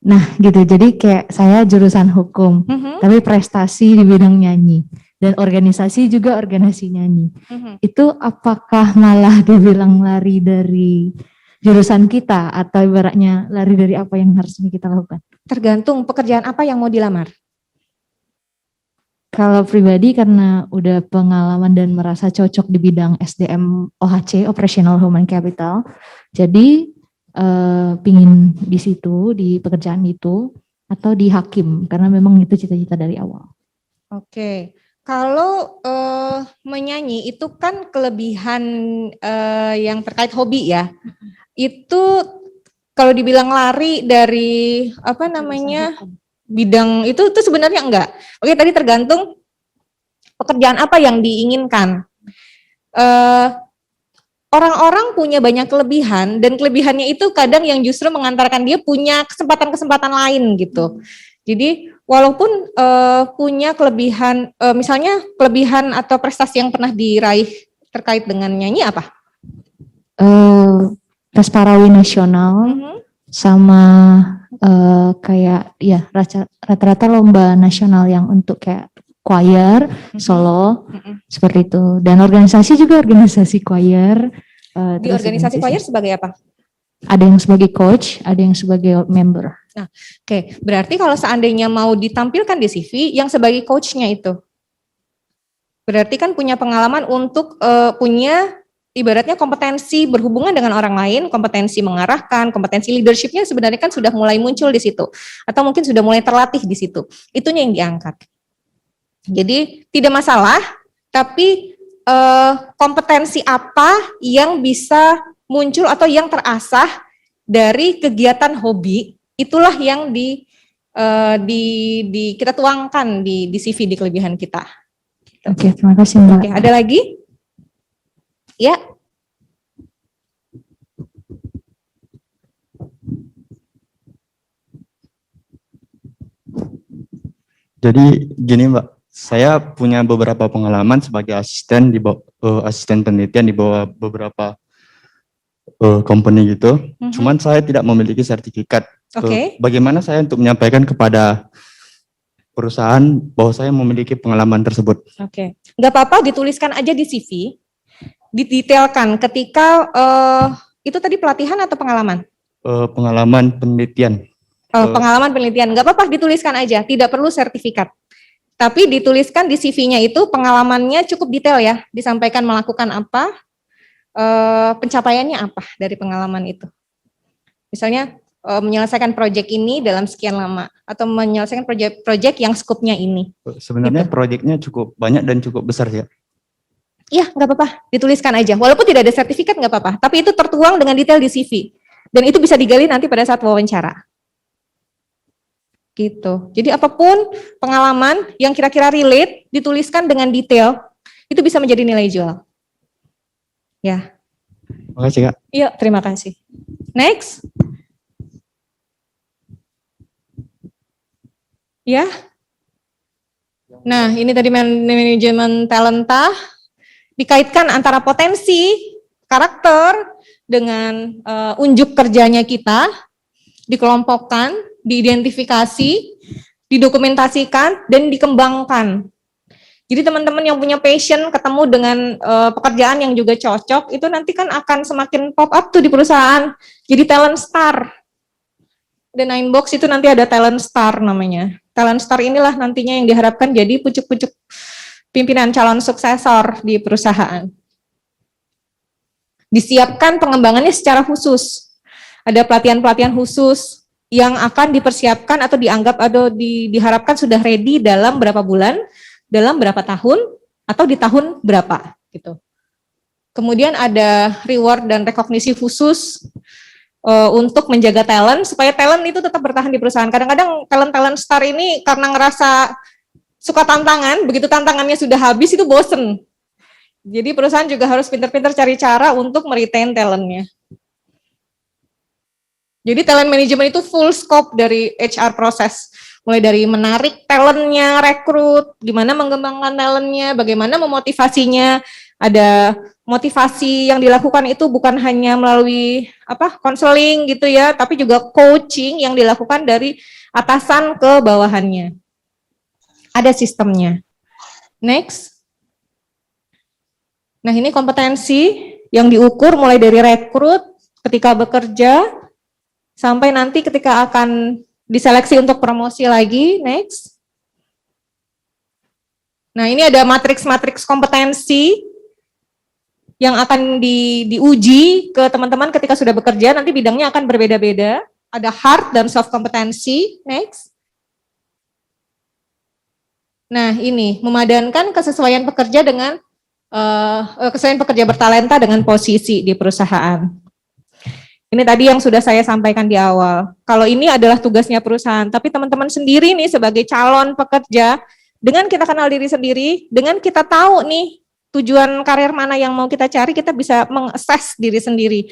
Nah gitu, jadi kayak saya jurusan hukum, tapi prestasi di bidang nyanyi, dan organisasi juga organisasi nyanyi. Itu apakah malah dibilang lari dari jurusan kita, atau ibaratnya lari dari apa yang harusnya kita lakukan? Tergantung pekerjaan apa yang mau dilamar. Kalau pribadi karena udah pengalaman dan merasa cocok di bidang SDM OHC, Operational Human Capital, jadi pingin di situ, di pekerjaan itu, atau di hakim, karena memang itu cita-cita dari awal. Oke, Kalau menyanyi itu kan kelebihan yang terkait hobi ya. Itu kalau dibilang lari dari apa namanya bidang itu sebenarnya enggak. Oke, tadi tergantung pekerjaan apa yang diinginkan. Orang-orang punya banyak kelebihan dan kelebihannya itu kadang yang justru mengantarkan dia punya kesempatan-kesempatan lain gitu. Jadi walaupun punya kelebihan, misalnya kelebihan atau prestasi yang pernah diraih terkait dengan nyanyi apa? Tes Parawi Nasional sama kayak ya rata-rata lomba nasional yang untuk kayak choir, solo, seperti itu. Dan organisasi juga organisasi choir. Di organisasi choir sebagai apa? Ada yang sebagai coach, ada yang sebagai member. Nah, oke. Berarti kalau seandainya mau ditampilkan di CV, yang sebagai coachnya itu, berarti kan punya pengalaman untuk punya ibaratnya kompetensi berhubungan dengan orang lain, kompetensi mengarahkan, kompetensi leadership-nya sebenarnya kan sudah mulai muncul di situ, atau mungkin sudah mulai terlatih di situ. Itunya yang diangkat. Jadi tidak masalah, tapi kompetensi apa yang bisa muncul atau yang terasah dari kegiatan hobi, itulah yang kita tuangkan di CV, di kelebihan kita. Oke, terima kasih Mbak. Oke, ada lagi? Ya. Jadi gini Mbak, saya punya beberapa pengalaman sebagai asisten asisten penelitian di bawah beberapa company gitu. Cuman saya tidak memiliki sertifikat. Oke. Bagaimana saya untuk menyampaikan kepada perusahaan bahwa saya memiliki pengalaman tersebut? Oke, nggak apa-apa, dituliskan aja di CV, didetailkan ketika itu tadi pelatihan atau pengalaman? Pengalaman penelitian. Pengalaman penelitian, nggak apa-apa, dituliskan aja, tidak perlu sertifikat. Tapi dituliskan di CV-nya itu pengalamannya cukup detail ya, disampaikan melakukan apa, pencapaiannya apa dari pengalaman itu. Misalnya menyelesaikan proyek ini dalam sekian lama, atau menyelesaikan proyek yang skupnya ini. Sebenarnya Gitu. proyeknya cukup banyak dan cukup besar ya. Iya, nggak apa-apa, dituliskan aja. Walaupun tidak ada sertifikat nggak apa-apa, tapi itu tertuang dengan detail di CV. Dan itu bisa digali nanti pada saat wawancara. Gitu. Jadi apapun pengalaman yang kira-kira relate, dituliskan dengan detail, itu bisa menjadi nilai jual. Ya. Makasih Kak. Iya, terima kasih. Next. Ya. Nah, ini tadi manajemen talenta, dikaitkan antara potensi, karakter, dengan unjuk kerjanya kita, dikelompokkan, diidentifikasi, didokumentasikan, dan dikembangkan. Jadi teman-teman yang punya passion ketemu dengan pekerjaan yang juga cocok, itu nanti kan akan semakin pop up tuh di perusahaan. Jadi talent star. The 9 box itu nanti ada talent star namanya. Talent star inilah nantinya yang diharapkan jadi pucuk-pucuk pimpinan calon suksesor di perusahaan. Disiapkan pengembangannya secara khusus. Ada pelatihan-pelatihan khusus yang akan dipersiapkan atau dianggap atau diharapkan sudah ready dalam berapa bulan, dalam berapa tahun, atau di tahun berapa gitu. Kemudian ada reward dan rekognisi khusus untuk menjaga talent, supaya talent itu tetap bertahan di perusahaan. Kadang-kadang talent star ini karena ngerasa suka tantangan, begitu tantangannya sudah habis itu bosen. Jadi perusahaan juga harus pintar-pintar cari cara untuk meretain talentnya. Jadi talent management itu full scope dari HR proses. Mulai dari menarik talentnya, rekrut, gimana mengembangkan talentnya, bagaimana memotivasinya. Ada motivasi yang dilakukan itu bukan hanya melalui konseling gitu ya, tapi juga coaching yang dilakukan dari atasan ke bawahannya. Ada sistemnya. Next. Nah, ini kompetensi yang diukur mulai dari rekrut ketika bekerja sampai nanti ketika akan diseleksi untuk promosi lagi. Next. Nah, ini ada matriks-matriks kompetensi yang akan diuji ke teman-teman ketika sudah bekerja, nanti bidangnya akan berbeda-beda. Ada hard dan soft kompetensi. Next. Nah, ini memadankan kesesuaian pekerja dengan kesesuaian pekerja bertalenta dengan posisi di perusahaan. Ini tadi yang sudah saya sampaikan di awal. Kalau ini adalah tugasnya perusahaan, tapi teman-teman sendiri nih sebagai calon pekerja, dengan kita kenal diri sendiri, dengan kita tahu nih tujuan karir mana yang mau kita cari, kita bisa mengakses diri sendiri.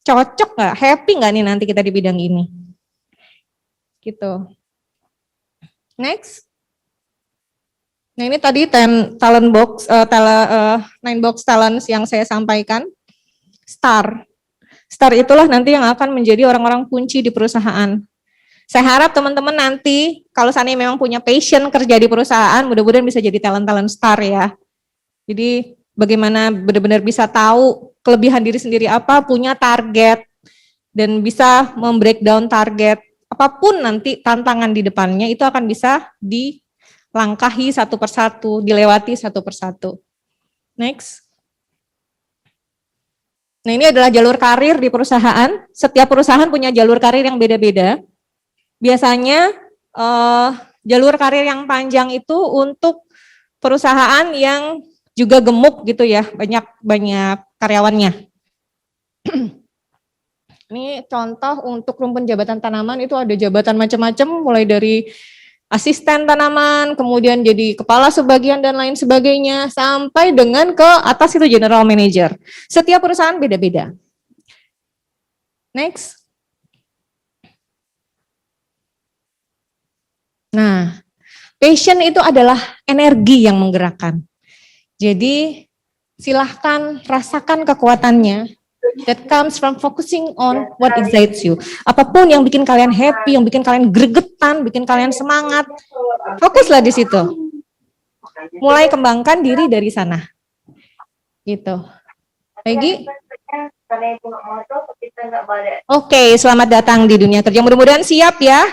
Cocok nggak? Happy nggak nih nanti kita di bidang ini? Gitu. Next. Nah ini tadi 9 box talents yang saya sampaikan. Star itulah nanti yang akan menjadi orang-orang kunci di perusahaan. Saya harap teman-teman nanti kalau seandainya memang punya passion kerja di perusahaan, mudah-mudahan bisa jadi talent star ya. Jadi bagaimana benar-benar bisa tahu kelebihan diri sendiri apa, punya target, dan bisa membreakdown target. Apapun nanti tantangan di depannya itu akan bisa dilangkahi satu persatu, dilewati satu persatu. Next. Nah ini adalah jalur karir di perusahaan. Setiap perusahaan punya jalur karir yang beda-beda. Biasanya jalur karir yang panjang itu untuk perusahaan yang juga gemuk gitu ya, banyak karyawannya. Ini contoh untuk rumpun jabatan tanaman itu ada jabatan macam-macam, mulai dari asisten tanaman, kemudian jadi kepala sebagian dan lain sebagainya, sampai dengan ke atas itu general manager. Setiap perusahaan beda-beda. Next. Nah, passion itu adalah energi yang menggerakkan. Jadi silahkan rasakan kekuatannya. That comes from focusing on what excites you. Apapun yang bikin kalian happy, yang bikin kalian gregetan, bikin kalian semangat, fokuslah di situ. Mulai kembangkan diri dari sana. Gitu. Peggy? Oke, selamat datang di dunia kerja. Mudah-mudahan siap ya.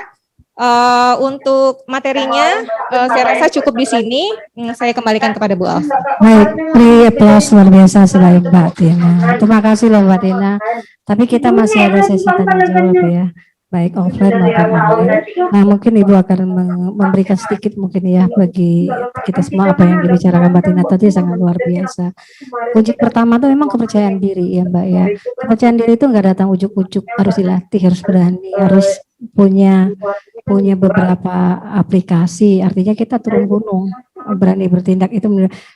Untuk materinya, saya rasa cukup di sini. Saya kembalikan kepada Bu Alf. Baik, applause luar biasa selain Mbak Tina. Terima kasih loh Mbak Tina. Tapi kita masih ada sesi tanya jawab ya, baik offline maupun online. Nah mungkin Ibu akan memberikan sedikit mungkin ya bagi kita semua apa yang dibicarakan Mbak Tina tadi sangat luar biasa. Kunci pertama itu memang kepercayaan diri ya Mbak ya. Kepercayaan diri itu nggak datang ujuk-ujuk, harus dilatih, harus berani, harus punya beberapa aplikasi, artinya kita turun gunung, berani bertindak, itu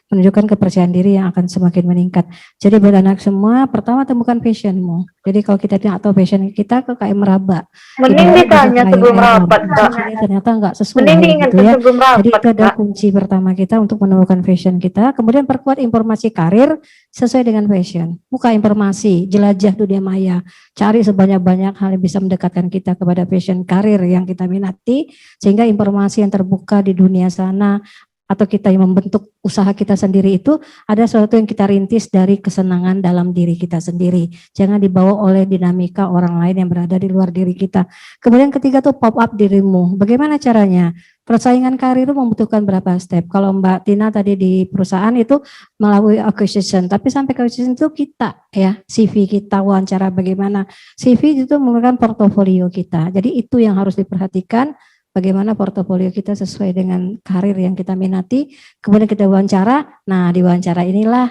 menunjukkan kepercayaan diri yang akan semakin meningkat. Jadi buat anak semua, pertama temukan passionmu. Jadi kalau kita tidak tahu passion kita, ke KM meraba. Mending ditanya sebelum rapat, Kak. Ini ternyata enggak sesuai Mending gitu diingatkan ya. sebelum rapat, Jadi itu ada Kak. kunci pertama kita untuk menemukan passion kita. Kemudian perkuat informasi karir sesuai dengan passion. Buka informasi, jelajah dunia maya. Cari sebanyak-banyak hal yang bisa mendekatkan kita kepada passion karir yang kita minati, sehingga informasi yang terbuka di dunia sana atau kita yang membentuk usaha kita sendiri itu ada sesuatu yang kita rintis dari kesenangan dalam diri kita sendiri. Jangan dibawa oleh dinamika orang lain yang berada di luar diri kita. Kemudian ketiga tuh pop up dirimu. Bagaimana caranya? Persaingan karir itu membutuhkan berapa step. Kalau Mbak Tina tadi di perusahaan itu melalui acquisition, tapi sampai ke acquisition itu kita ya, CV kita, wawancara bagaimana. CV itu merupakan portofolio kita. Jadi itu yang harus diperhatikan, bagaimana portofolio kita sesuai dengan karir yang kita minati. Kemudian kita wawancara. Nah, di wawancara inilah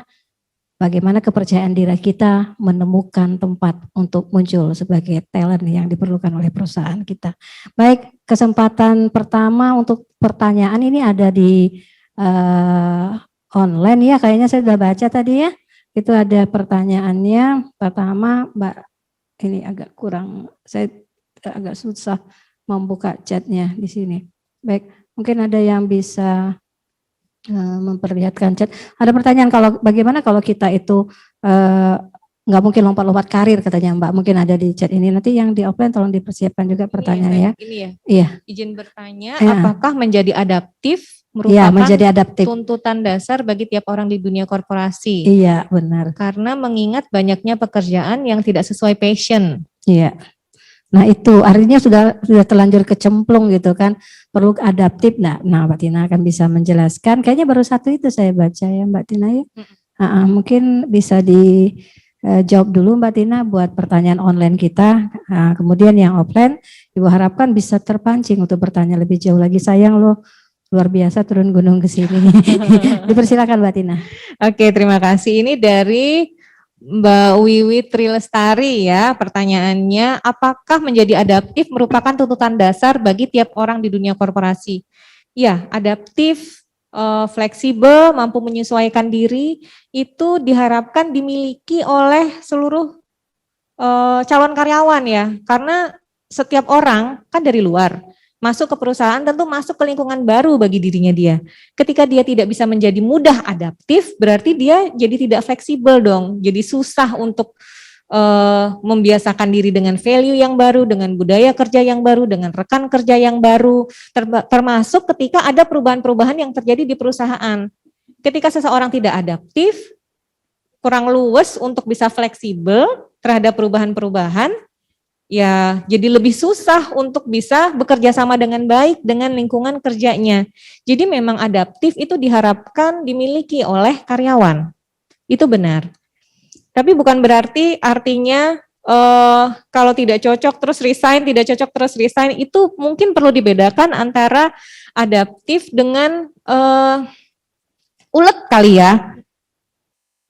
bagaimana kepercayaan diri kita menemukan tempat untuk muncul sebagai talent yang diperlukan oleh perusahaan kita. Baik, kesempatan pertama untuk pertanyaan ini ada di online ya, kayaknya saya sudah baca tadi ya. Itu ada pertanyaannya. Pertama, Mbak, ini agak kurang, saya agak susah membuka chatnya di sini. Baik, mungkin ada yang bisa memperlihatkan chat. Ada pertanyaan, kalau bagaimana kalau kita itu nggak mungkin lompat-lompat karir katanya Mbak, mungkin ada di chat ini. Nanti yang di offline tolong dipersiapkan juga pertanyaannya ya. Ini ya. Iya. Izin bertanya, Ya. apakah menjadi adaptif Iya, merupakan menjadi adaptif. tuntutan dasar bagi tiap orang di dunia korporasi? Iya, benar. Karena mengingat banyaknya pekerjaan yang tidak sesuai passion. Iya. Nah itu artinya sudah terlanjur kecemplung gitu kan, perlu adaptif. Nah Mbak Tina akan bisa menjelaskan. Kayaknya baru satu itu saya baca ya Mbak Tina ya. Mungkin bisa dijawab dulu Mbak Tina buat pertanyaan online kita. Kemudian yang offline Ibu harapkan bisa terpancing untuk bertanya lebih jauh lagi. Sayang loh luar biasa turun gunung ke sini. Dipersilakan Mbak Tina. Oke, terima kasih. Ini dari Mbak Wiwi Trilestari ya. Pertanyaannya, apakah menjadi adaptif merupakan tuntutan dasar bagi tiap orang di dunia korporasi? Ya, adaptif, fleksibel, mampu menyesuaikan diri, itu diharapkan dimiliki oleh seluruh calon karyawan ya. Karena setiap orang kan dari luar. Masuk ke perusahaan tentu masuk ke lingkungan baru bagi dirinya dia. Ketika dia tidak bisa menjadi mudah adaptif, berarti dia jadi tidak fleksibel dong. Jadi susah untuk membiasakan diri dengan value yang baru, dengan budaya kerja yang baru, dengan rekan kerja yang baru, termasuk ketika ada perubahan-perubahan yang terjadi di perusahaan. Ketika seseorang tidak adaptif, kurang luwes untuk bisa fleksibel terhadap perubahan-perubahan, ya jadi lebih susah untuk bisa bekerja sama dengan baik dengan lingkungan kerjanya. Jadi memang adaptif itu diharapkan dimiliki oleh karyawan. Itu benar. Tapi bukan berarti artinya kalau tidak cocok terus resign, tidak cocok terus resign, itu mungkin perlu dibedakan antara adaptif dengan ulet kali ya.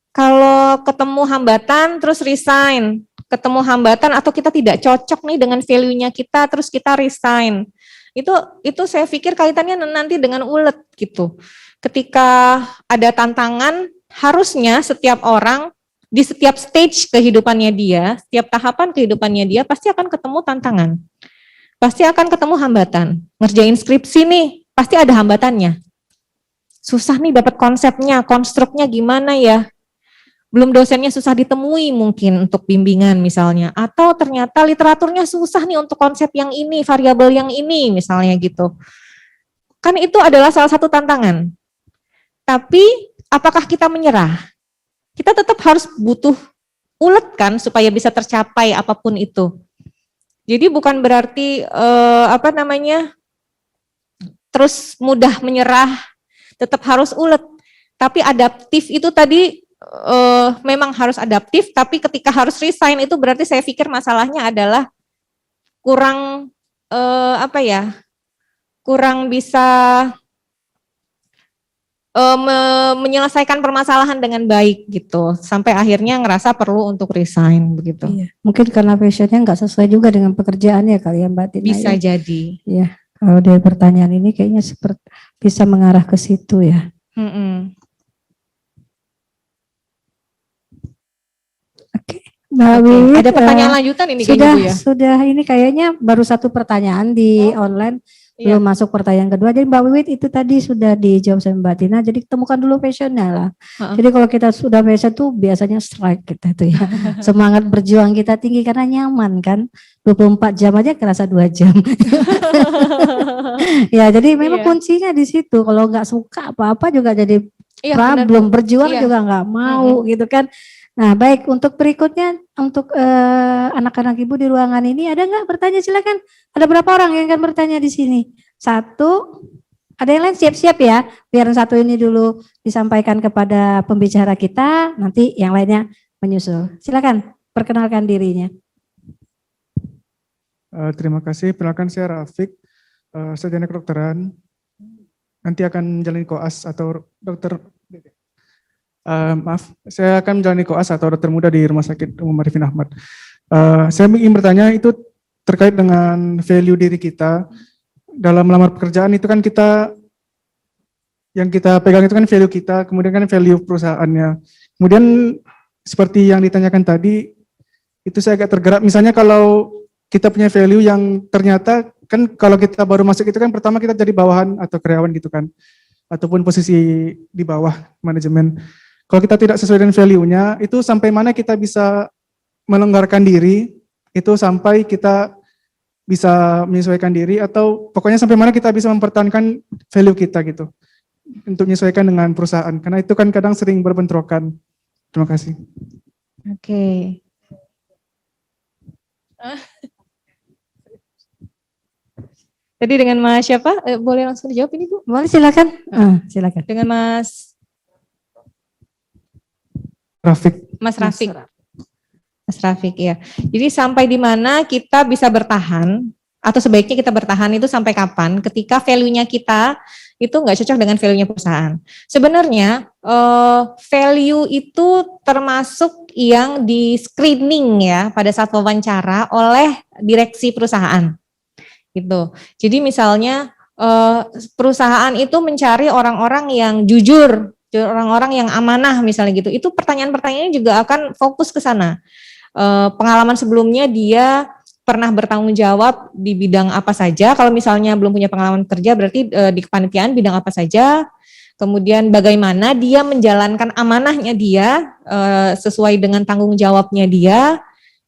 Kalau ketemu hambatan terus resign, ketemu hambatan atau kita tidak cocok nih dengan value-nya kita terus kita resign. Itu saya pikir kaitannya nanti dengan ulet gitu. Ketika ada tantangan, harusnya setiap orang di setiap stage kehidupannya dia, setiap tahapan kehidupannya dia pasti akan ketemu tantangan. Pasti akan ketemu hambatan. Ngerjain skripsi nih, pasti ada hambatannya. Susah nih dapat konsepnya, konstruknya gimana ya? Belum dosennya susah ditemui mungkin untuk bimbingan misalnya. Atau ternyata literaturnya susah nih untuk konsep yang ini, variabel yang ini misalnya gitu. Kan itu adalah salah satu tantangan. Tapi apakah kita menyerah? Kita tetap harus butuh ulet kan supaya bisa tercapai apapun itu. Jadi bukan berarti terus mudah menyerah, tetap harus ulet. Tapi adaptif itu tadi memang harus adaptif, tapi ketika harus resign itu berarti saya pikir masalahnya adalah kurang kurang bisa menyelesaikan permasalahan dengan baik gitu, sampai akhirnya ngerasa perlu untuk resign begitu. Iya. Mungkin karena passionnya nggak sesuai juga dengan pekerjaannya kali ya Mbak Tina. Bisa ya. jadi. Iya. Kalau dari pertanyaan ini kayaknya seperti bisa mengarah ke situ ya. Mbak Wiwit, Ada pertanyaan lanjutan ini sudah, kayaknya Bu ya? Sudah ini kayaknya baru satu pertanyaan di online, Iya. belum masuk pertanyaan kedua. Jadi Mbak Wiwit itu tadi sudah dijawab sama Mbak Tina, jadi temukan dulu passionnya lah. Jadi kalau kita sudah passion tuh biasanya strike kita itu ya. Semangat berjuang kita tinggi karena nyaman kan. 24 jam aja kerasa 2 jam. Ya jadi memang kuncinya di situ. Kalau nggak suka apa-apa juga jadi problem. Berjuang juga nggak mau gitu kan. Nah baik, untuk berikutnya untuk anak-anak ibu di ruangan ini ada nggak bertanya, silakan. Ada berapa orang yang akan bertanya di sini? 1, ada yang lain siap-siap ya, biar yang 1 ini dulu disampaikan kepada pembicara kita, nanti yang lainnya menyusul. Silakan perkenalkan dirinya. Terima kasih, perkenalkan saya Rafiq, sarjana kedokteran, nanti akan menjalani koas atau dokter. Saya akan menjalani koas atau dokter muda di Rumah Sakit Umum Arifin Ahmad. Saya ingin bertanya itu terkait dengan value diri kita. Dalam melamar pekerjaan itu kan yang kita pegang itu kan value kita, kemudian kan value perusahaannya. Kemudian seperti yang ditanyakan tadi, itu saya agak tergerak. Misalnya kalau kita punya value yang ternyata kan kalau kita baru masuk itu kan pertama kita jadi bawahan atau karyawan gitu kan, ataupun posisi di bawah manajemen. Kalau kita tidak sesuai dengan value-nya, itu sampai mana kita bisa melonggarkan diri, itu sampai kita bisa menyesuaikan diri, atau pokoknya sampai mana kita bisa mempertahankan value kita gitu, untuk menyesuaikan dengan perusahaan, karena itu kan kadang sering berbentrokan. Terima kasih. Oke. Jadi dengan Mas siapa? Boleh langsung dijawab ini Bu? Boleh silakan. Silakan. Dengan Mas Rafiq. Mas Rafiq. Mas Rafiq ya. Jadi sampai di mana kita bisa bertahan atau sebaiknya kita bertahan itu sampai kapan? Ketika value-nya kita itu nggak cocok dengan value-nya perusahaan. Sebenarnya value itu termasuk yang di screening ya pada saat wawancara oleh direksi perusahaan. Gitu. Jadi misalnya perusahaan itu mencari orang-orang yang jujur, orang-orang yang amanah misalnya gitu. Itu pertanyaan-pertanyaannya juga akan fokus ke sana. Pengalaman sebelumnya dia pernah bertanggung jawab di bidang apa saja. Kalau misalnya belum punya pengalaman kerja berarti di kepanitiaan bidang apa saja. Kemudian bagaimana dia menjalankan amanahnya dia sesuai dengan tanggung jawabnya dia.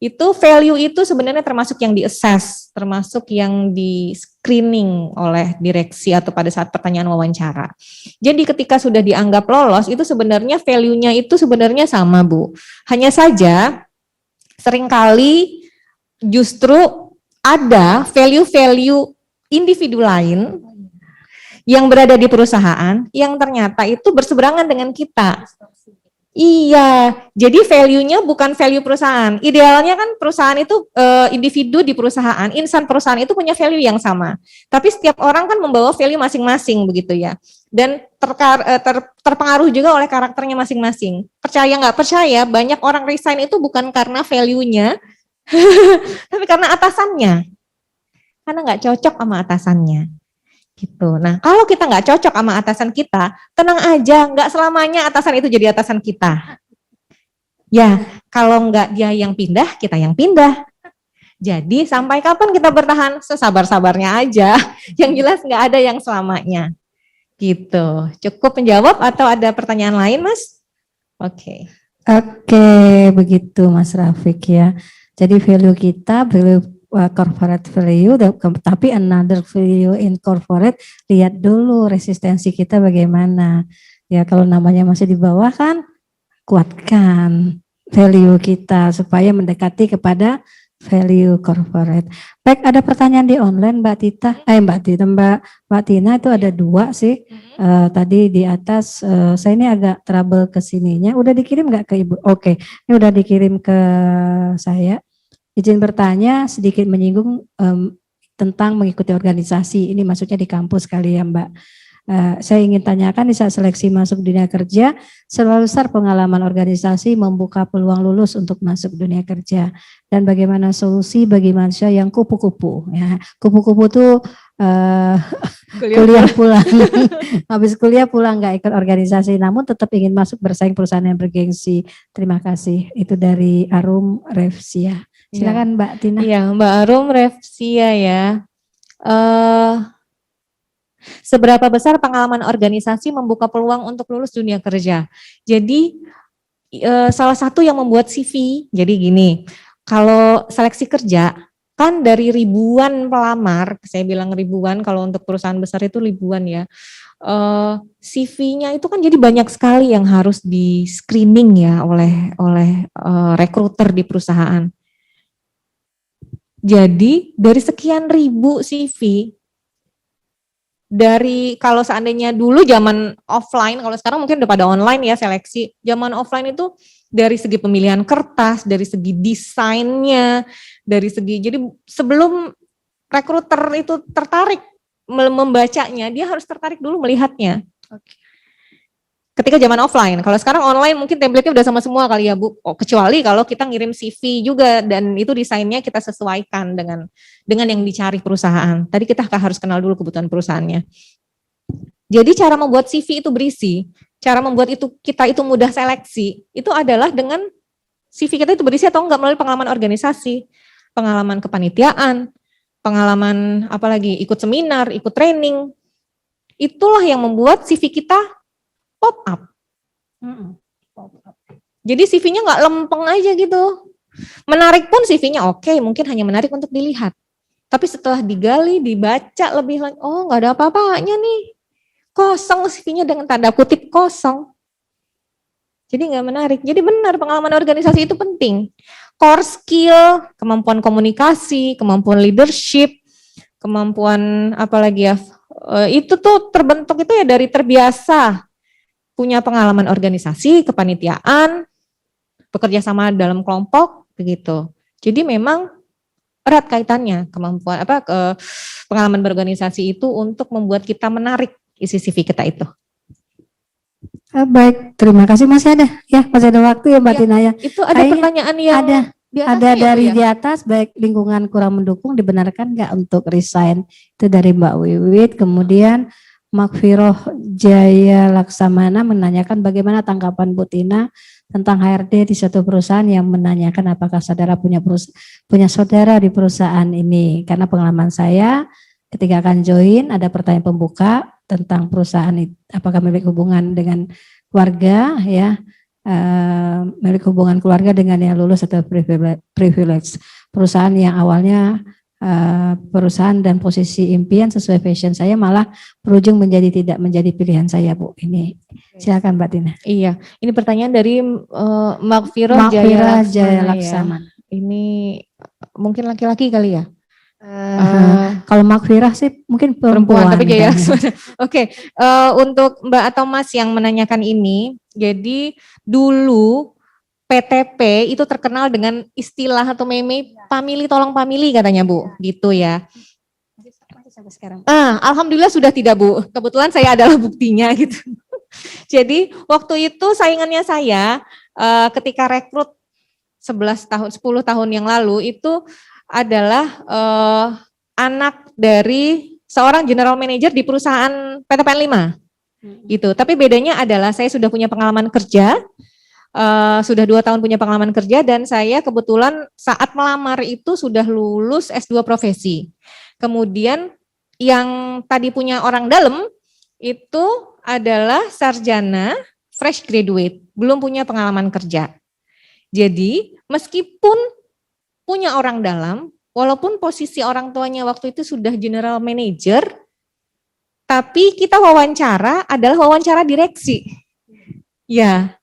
Itu value itu sebenarnya termasuk yang di-assess, termasuk yang di-screening oleh direksi atau pada saat pertanyaan wawancara. Jadi ketika sudah dianggap lolos itu sebenarnya value-nya itu sebenarnya sama, Bu. Hanya saja seringkali justru ada value-value individu lain yang berada di perusahaan yang ternyata itu berseberangan dengan kita. Iya, jadi value-nya bukan value perusahaan. Idealnya kan perusahaan itu individu di perusahaan, insan perusahaan itu punya value yang sama. Tapi setiap orang kan membawa value masing-masing begitu ya. Dan terpengaruh juga oleh karakternya masing-masing. Percaya nggak percaya, banyak orang resign itu bukan karena value-nya, tapi karena atasannya. Karena nggak cocok sama atasannya. Gitu. Nah, kalau kita nggak cocok sama atasan kita, tenang aja, nggak selamanya atasan itu jadi atasan kita. Ya, kalau nggak dia yang pindah, kita yang pindah. Jadi sampai kapan kita bertahan? Sesabar-sabarnya aja. Yang jelas nggak ada yang selamanya. Gitu. Cukup menjawab atau ada pertanyaan lain, Mas? Oke. Oke, begitu Mas Rafiq ya. Jadi value kita, value corporate value, tapi another value in corporate, lihat dulu resistensi kita bagaimana. Ya kalau namanya masih di bawah kan, kuatkan value kita supaya mendekati kepada value corporate. Baik, ada pertanyaan di online Mbak Tina itu ada 2 sih. Tadi di atas, saya ini agak trouble ke sininya. Udah dikirim nggak ke Ibu? Oke, ini udah dikirim ke saya. Izin bertanya, sedikit menyinggung tentang mengikuti organisasi. Ini maksudnya di kampus kali ya Mbak. Saya ingin tanyakan di saat seleksi masuk dunia kerja, seberapa besar pengalaman organisasi membuka peluang lulus untuk masuk dunia kerja, dan bagaimana solusi bagi manusia yang kupu-kupu. Ya, kupu-kupu tuh kuliah pulang, habis kuliah pulang nggak ikut organisasi, namun tetap ingin masuk bersaing perusahaan yang bergengsi. Terima kasih. Itu dari Arum Refsia. Silakan Mbak Tina. Iya, Mbak Arum Refsia ya. Seberapa besar pengalaman organisasi membuka peluang untuk lulus dunia kerja? Jadi salah satu yang membuat CV, jadi gini, kalau seleksi kerja kan dari ribuan pelamar, saya bilang ribuan, kalau untuk perusahaan besar itu ribuan ya. CV-nya itu kan jadi banyak sekali yang harus di screening ya oleh rekruter di perusahaan. Jadi dari sekian ribu CV, dari kalau seandainya dulu zaman offline, kalau sekarang mungkin udah pada online ya seleksi, zaman offline itu dari segi pemilihan kertas, dari segi desainnya, dari segi, jadi sebelum rekruter itu tertarik membacanya, dia harus tertarik dulu melihatnya. Ketika zaman offline, kalau sekarang online mungkin template-nya udah sama semua kali ya Bu, kecuali kalau kita ngirim CV juga dan itu desainnya kita sesuaikan dengan yang dicari perusahaan. Tadi kita harus kenal dulu kebutuhan perusahaannya. Jadi cara membuat CV itu berisi, cara membuat itu kita itu mudah seleksi, itu adalah dengan CV kita itu berisi atau enggak melalui pengalaman organisasi, pengalaman kepanitiaan, pengalaman apalagi ikut seminar, ikut training. Itulah yang membuat CV kita pop up. Jadi CV-nya nggak lempeng aja gitu. Menarik pun CV-nya oke, mungkin hanya menarik untuk dilihat. Tapi setelah digali, dibaca lebih lagi, oh nggak ada apa-apanya nih. Kosong CV-nya dengan tanda kutip kosong. Jadi nggak menarik. Jadi benar pengalaman organisasi itu penting. Core skill, kemampuan komunikasi, kemampuan leadership, kemampuan apalagi ya, itu tuh terbentuk itu ya dari terbiasa punya pengalaman organisasi, kepanitiaan, bekerja sama dalam kelompok, begitu. Jadi memang erat kaitannya kemampuan pengalaman berorganisasi itu untuk membuat kita menarik isi CV kita itu. Baik, terima kasih. Masih ada ya, masih ada waktu ya Mbak Ya, Tina ya. Itu ada Kayaknya pertanyaan yang ada di atasnya ada ya, Bu, dari ya? di atas, baik lingkungan kurang mendukung dibenarkan nggak untuk resign? Itu dari Mbak Wiwit. Kemudian Makfiroh Jaya Laksamana menanyakan bagaimana tanggapan Bu Tina tentang HRD di suatu perusahaan yang menanyakan apakah saudara punya saudara di perusahaan ini. Karena pengalaman saya ketika akan join ada pertanyaan pembuka tentang perusahaan apakah memiliki hubungan dengan keluarga ya, memiliki hubungan keluarga dengan yang lulus atau privilege. Perusahaan yang awalnya perusahaan dan posisi impian sesuai passion saya malah berujung tidak menjadi pilihan saya, Bu. Ini silakan Mbak Tina. Iya, ini pertanyaan dari Makfiroh Jaya Jaya Laksamana ya. Laksamana. Ini mungkin laki-laki kali ya? Kalau Makfirah sih mungkin perempuan. Tapi Jaya kan. Laksamana. Oke, untuk Mbak atau Mas yang menanyakan ini, jadi dulu PTP itu terkenal dengan istilah atau meme family tolong family katanya Bu, gitu ya. Masih sampai sekarang. Alhamdulillah sudah tidak Bu, kebetulan saya adalah buktinya gitu. Jadi waktu itu saingannya saya ketika rekrut 10 tahun yang lalu itu adalah anak dari seorang general manager di perusahaan PTPN 5 gitu. Tapi bedanya adalah saya sudah punya pengalaman kerja, sudah 2 tahun punya pengalaman kerja dan saya kebetulan saat melamar itu sudah lulus S2 profesi. Kemudian yang tadi punya orang dalam itu adalah sarjana fresh graduate, belum punya pengalaman kerja. Jadi meskipun punya orang dalam, walaupun posisi orang tuanya waktu itu sudah general manager, tapi kita wawancara adalah wawancara direksi. Ya,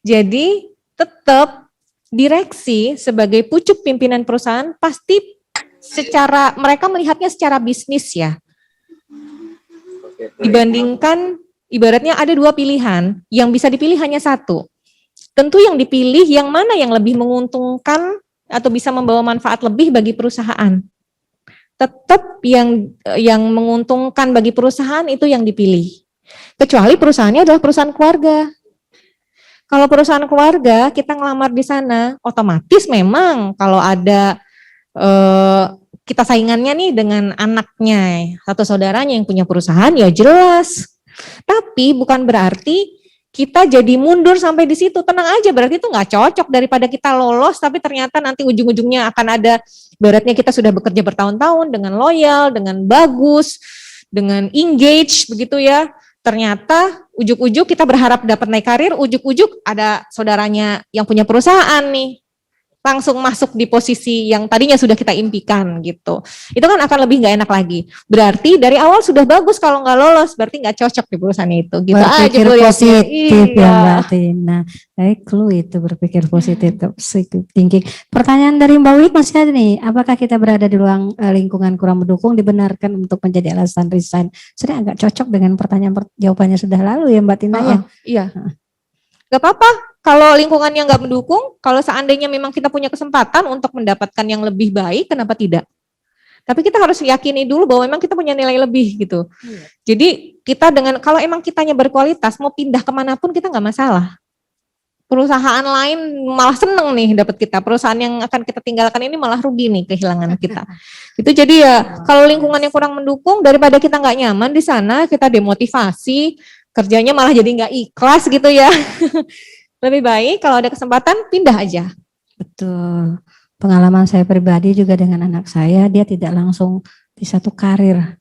jadi tetap direksi sebagai pucuk pimpinan perusahaan pasti mereka melihatnya secara bisnis ya. Dibandingkan ibaratnya ada 2 pilihan, yang bisa dipilih hanya 1. Tentu yang dipilih yang mana yang lebih menguntungkan atau bisa membawa manfaat lebih bagi perusahaan. Tetap yang menguntungkan bagi perusahaan itu yang dipilih. Kecuali perusahaannya adalah perusahaan keluarga. Kalau perusahaan keluarga, kita ngelamar di sana, otomatis memang kalau ada kita saingannya nih dengan anaknya atau saudaranya yang punya perusahaan, ya jelas. Tapi bukan berarti kita jadi mundur sampai di situ. Tenang aja, berarti itu nggak cocok daripada kita lolos, tapi ternyata nanti ujung-ujungnya akan ada, ibaratnya kita sudah bekerja bertahun-tahun dengan loyal, dengan bagus, dengan engage, begitu ya. Ternyata ujuk-ujuk kita berharap dapat naik karir, ujuk-ujuk ada saudaranya yang punya perusahaan nih, langsung masuk di posisi yang tadinya sudah kita impikan gitu. Itu kan akan lebih nggak enak lagi. Berarti dari awal sudah bagus, kalau nggak lolos berarti nggak cocok di perusahaan itu. Gitu Berpikir aja, positif iya. ya Mbak Tina. Clue itu berpikir positif, positive thinking. Pertanyaan dari Mbak Wit masih ada nih. Apakah kita berada di ruang lingkungan kurang mendukung dibenarkan untuk menjadi alasan resign? Sudah agak cocok dengan pertanyaan jawabannya sudah lalu ya Mbak Tina ya. Iya. Gak apa-apa kalau lingkungannya nggak mendukung, kalau seandainya memang kita punya kesempatan untuk mendapatkan yang lebih baik, kenapa tidak? Tapi kita harus yakini dulu bahwa memang kita punya nilai lebih gitu. Jadi kita kalau emang kitanya berkualitas, mau pindah kemanapun kita nggak masalah. Perusahaan lain malah seneng nih dapat kita, perusahaan yang akan kita tinggalkan ini malah rugi nih kehilangan kita. Itu jadi ya kalau lingkungannya kurang mendukung, daripada kita nggak nyaman di sana, kita demotivasi, kerjanya malah jadi nggak ikhlas gitu ya. Lebih baik kalau ada kesempatan pindah aja. Betul. Pengalaman saya pribadi juga dengan anak saya, dia tidak langsung di satu karir.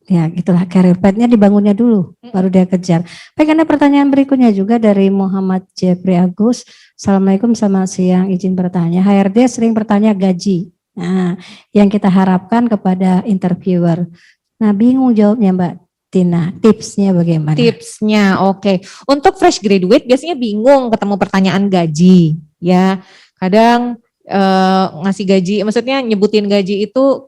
Ya gitulah, karir path-nya dibangunnya dulu, baru dia kejar. Baik, ada pertanyaan berikutnya juga dari Muhammad Jeffrey Agus. Assalamualaikum, selamat siang, izin bertanya. HRD sering bertanya gaji. Nah, yang kita harapkan kepada interviewer. Nah, bingung jawabnya Mbak Tina, tipsnya bagaimana? Tipsnya, oke. Untuk fresh graduate biasanya bingung ketemu pertanyaan gaji, ya. Kadang ngasih gaji, maksudnya nyebutin gaji itu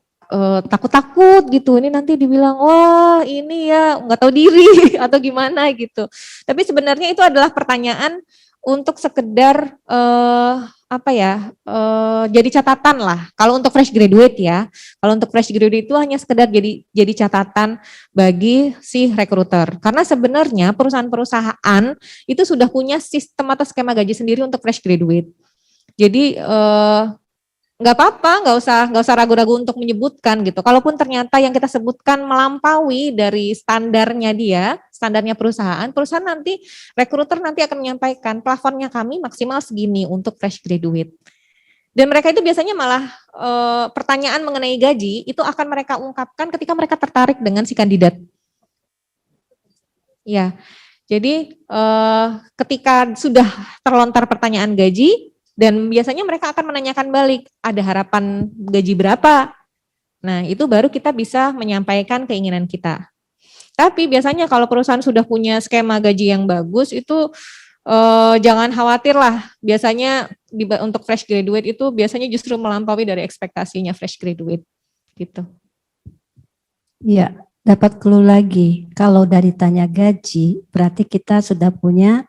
takut-takut gitu. Ini nanti dibilang, wah ini ya nggak tahu diri atau gimana gitu. Tapi sebenarnya itu adalah pertanyaan untuk sekedar jadi catatan lah. Kalau untuk fresh graduate ya, kalau untuk fresh graduate itu hanya sekedar jadi catatan bagi si recruiter. Karena sebenarnya perusahaan-perusahaan itu sudah punya sistem atau skema gaji sendiri untuk fresh graduate. Jadi nggak apa-apa, nggak usah ragu-ragu untuk menyebutkan gitu. Kalaupun ternyata yang kita sebutkan melampaui dari standarnya perusahaan nanti recruiter nanti akan menyampaikan plafonnya kami maksimal segini untuk fresh graduate. Dan mereka itu biasanya malah pertanyaan mengenai gaji itu akan mereka ungkapkan ketika mereka tertarik dengan si kandidat. Ya, jadi ketika sudah terlontar pertanyaan gaji, dan biasanya mereka akan menanyakan balik, ada harapan gaji berapa? Nah, itu baru kita bisa menyampaikan keinginan kita. Tapi biasanya kalau perusahaan sudah punya skema gaji yang bagus, itu jangan khawatir lah. Biasanya untuk fresh graduate itu biasanya justru melampaui dari ekspektasinya fresh graduate. Gitu. Iya, dapat clue lagi. Kalau dari tanya gaji, berarti kita sudah punya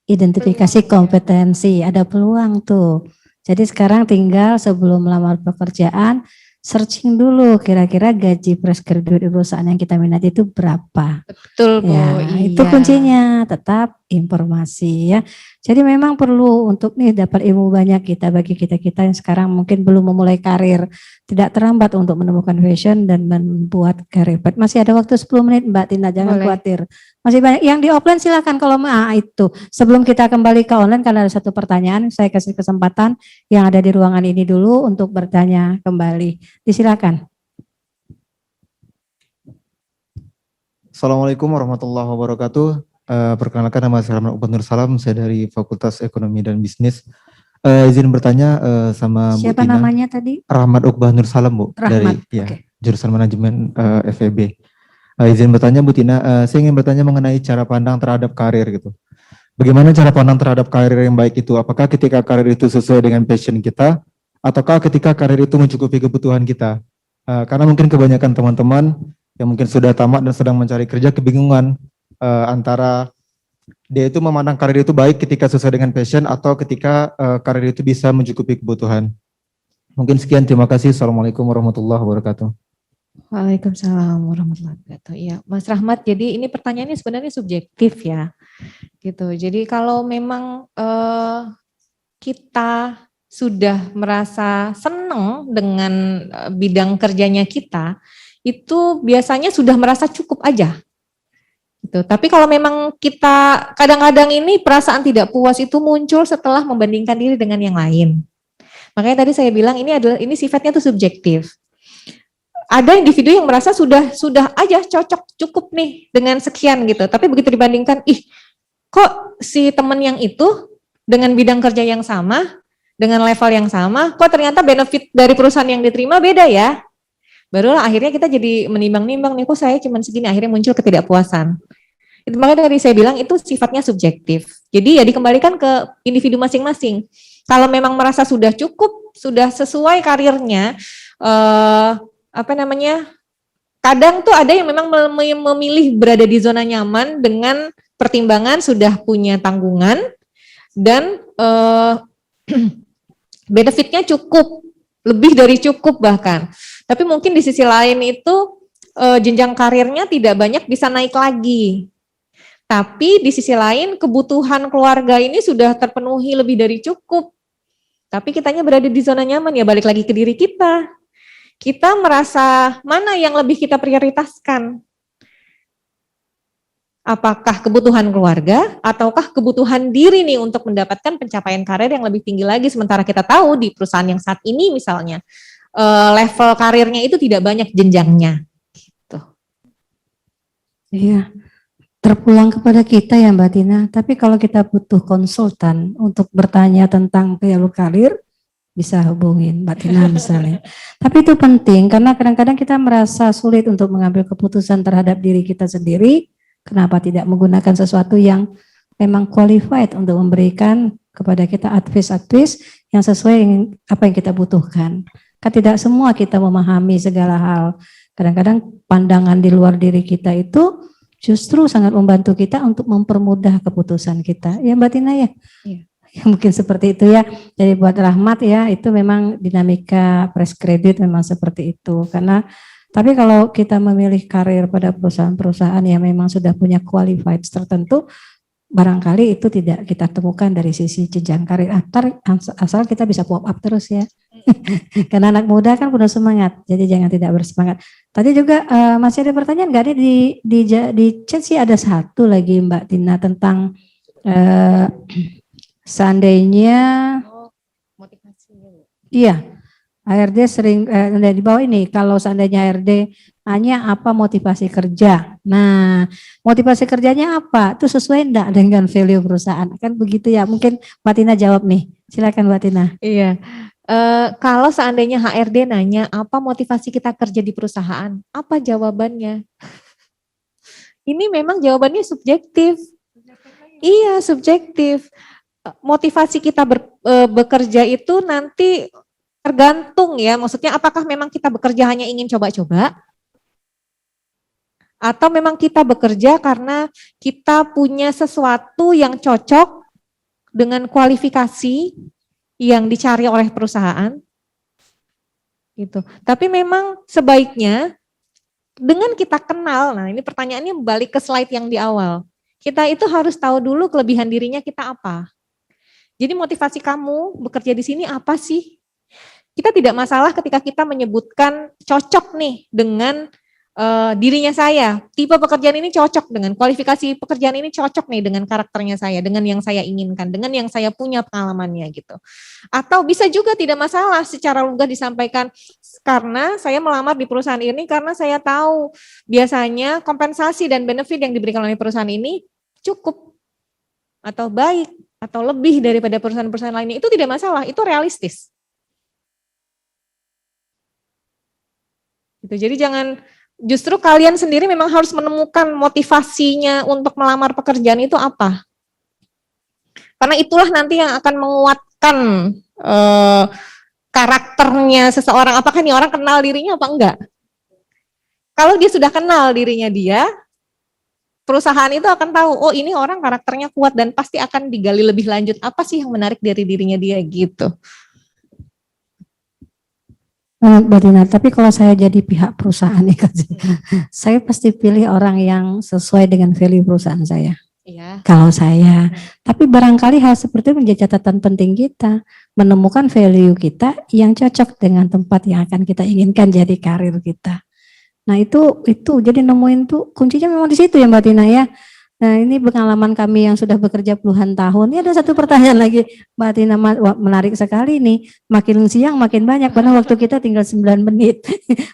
identifikasi kompetensi, ada peluang tuh. Jadi sekarang tinggal sebelum melamar pekerjaan, searching dulu kira-kira gaji fresh graduate di perusahaan yang kita minati itu berapa. Betul, Bu. Ya, Iya. itu kuncinya, tetap informasi ya. Jadi memang perlu untuk dapat ilmu banyak bagi kita yang sekarang mungkin belum memulai karir. Tidak terlambat untuk menemukan passion dan membuat karir. Masih ada waktu 10 menit Mbak Tina, jangan Boleh. khawatir. Masih banyak yang di offline silakan kalau itu. Sebelum kita kembali ke online karena ada satu pertanyaan, saya kasih kesempatan yang ada di ruangan ini dulu untuk bertanya kembali. Disilakan. Assalamualaikum warahmatullahi wabarakatuh. Perkenalkan nama saya Rahmat Uqbah Nur Salam, saya dari Fakultas Ekonomi dan Bisnis. Izin bertanya sama Bu Siapa Tina. namanya tadi? Rahmat Uqbah Nur Salam, Bu, Rahmat, dari oke. jurusan manajemen FEB. Izin bertanya Bu Tina, saya ingin bertanya mengenai cara pandang terhadap karir gitu. Bagaimana cara pandang terhadap karir yang baik itu? Apakah ketika karir itu sesuai dengan passion kita, ataukah ketika karir itu mencukupi kebutuhan kita? Karena mungkin kebanyakan teman-teman yang mungkin sudah tamat dan sedang mencari kerja kebingungan antara dia itu memandang karir itu baik ketika sesuai dengan passion atau ketika karir itu bisa mencukupi kebutuhan. Mungkin sekian, terima kasih. Assalamualaikum warahmatullahi wabarakatuh. Waalaikumsalam warahmatullahi wabarakatuh. Iya, Mas Rahmat. Jadi ini pertanyaannya sebenarnya subjektif ya, gitu. Jadi kalau memang kita sudah merasa senang dengan bidang kerjanya kita, itu biasanya sudah merasa cukup aja. Gitu. Tapi kalau memang kita kadang-kadang ini perasaan tidak puas itu muncul setelah membandingkan diri dengan yang lain. Makanya tadi saya bilang ini sifatnya tuh subjektif. Ada individu yang merasa sudah aja cocok cukup nih dengan sekian gitu. Tapi begitu dibandingkan, kok si temen yang itu dengan bidang kerja yang sama, dengan level yang sama, kok ternyata benefit dari perusahaan yang diterima beda ya. Barulah akhirnya kita jadi menimbang-nimbang nih, kok saya cuma segini, akhirnya muncul ketidakpuasan. Itu makanya tadi saya bilang itu sifatnya subjektif. Jadi ya dikembalikan ke individu masing-masing. Kalau memang merasa sudah cukup, sudah sesuai karirnya, kadang tuh ada yang memang memilih berada di zona nyaman dengan pertimbangan sudah punya tanggungan dan benefitnya cukup, lebih dari cukup bahkan. Tapi mungkin di sisi lain itu jenjang karirnya tidak banyak bisa naik lagi. Tapi di sisi lain kebutuhan keluarga ini sudah terpenuhi lebih dari cukup. Tapi kitanya berada di zona nyaman, ya balik lagi ke diri kita. Kita merasa mana yang lebih kita prioritaskan? Apakah kebutuhan keluarga ataukah kebutuhan diri nih untuk mendapatkan pencapaian karir yang lebih tinggi lagi, sementara kita tahu di perusahaan yang saat ini misalnya level karirnya itu tidak banyak jenjangnya. Gitu. Iya, terpulang kepada kita ya Mbak Tina. Tapi kalau kita butuh konsultan untuk bertanya tentang jalur karir, bisa hubungin Mbak Tina misalnya. Tapi itu penting karena kadang-kadang kita merasa sulit untuk mengambil keputusan terhadap diri kita sendiri. Kenapa tidak menggunakan sesuatu yang memang qualified untuk memberikan kepada kita advice yang sesuai dengan apa yang kita butuhkan. Kan tidak semua kita memahami segala hal. Kadang-kadang pandangan di luar diri kita itu justru sangat membantu kita untuk mempermudah keputusan kita. Ya Mbak Tina ya? Iya. Mungkin seperti itu ya. Jadi buat Rahmat ya, itu memang dinamika fresh credit memang seperti itu. Karena tapi kalau kita memilih karir pada perusahaan-perusahaan yang memang sudah punya qualified tertentu, barangkali itu tidak kita temukan dari sisi jenjang karir asal kita bisa pop up terus ya. Karena anak muda kan penuh semangat, jadi jangan tidak bersemangat. Tadi juga masih ada pertanyaan nggak? Ada di chat sih ada satu lagi Mbak Tina tentang seandainya iya HRD sering di bawah ini kalau seandainya HRD hanya apa motivasi kerja. Nah, motivasi kerjanya apa? Itu sesuai enggak dengan value perusahaan? Kan begitu ya. Mungkin Mbak Tina jawab nih. Silakan Mbak Tina. Iya. Kalau seandainya HRD nanya apa motivasi kita kerja di perusahaan, apa jawabannya? Ini memang jawabannya subjektif. Iya, subjektif. Motivasi kita bekerja itu nanti tergantung ya, maksudnya apakah memang kita bekerja hanya ingin coba-coba, atau memang kita bekerja karena kita punya sesuatu yang cocok dengan kualifikasi yang dicari oleh perusahaan, gitu. Tapi memang sebaiknya dengan kita kenal, nah ini pertanyaannya balik ke slide yang di awal, kita itu harus tahu dulu kelebihan dirinya kita apa. Jadi motivasi kamu bekerja di sini apa sih? Kita tidak masalah ketika kita menyebutkan cocok nih dengan dirinya saya. Tipe pekerjaan ini cocok dengan kualifikasi pekerjaan ini cocok nih dengan karakternya saya, dengan yang saya inginkan, dengan yang saya punya pengalamannya gitu. Atau bisa juga tidak masalah secara lugas disampaikan karena saya melamar di perusahaan ini karena saya tahu biasanya kompensasi dan benefit yang diberikan oleh perusahaan ini cukup atau baik atau lebih daripada perusahaan-perusahaan lainnya. Itu tidak masalah, itu realistis. Gitu. Jadi jangan, justru kalian sendiri memang harus menemukan motivasinya untuk melamar pekerjaan itu apa. Karena itulah nanti yang akan menguatkan karakternya seseorang. Apakah nih orang kenal dirinya apa enggak? Kalau dia sudah kenal dirinya dia, perusahaan itu akan tahu, oh ini orang karakternya kuat dan pasti akan digali lebih lanjut. Apa sih yang menarik dari dirinya dia gitu. Mbak Tina, tapi kalau saya jadi pihak perusahaan nih, saya pasti pilih orang yang sesuai dengan value perusahaan saya. Iya. Kalau saya, tapi barangkali hal seperti itu menjadi catatan penting kita, menemukan value kita yang cocok dengan tempat yang akan kita inginkan jadi karir kita. Nah itu jadi nemuin tuh kuncinya memang di situ ya Mbak Tina ya. Nah ini pengalaman kami yang sudah bekerja puluhan tahun. Ini ada satu pertanyaan lagi Mbak Tina, menarik sekali nih. Makin siang makin banyak, padahal waktu kita tinggal 9 menit.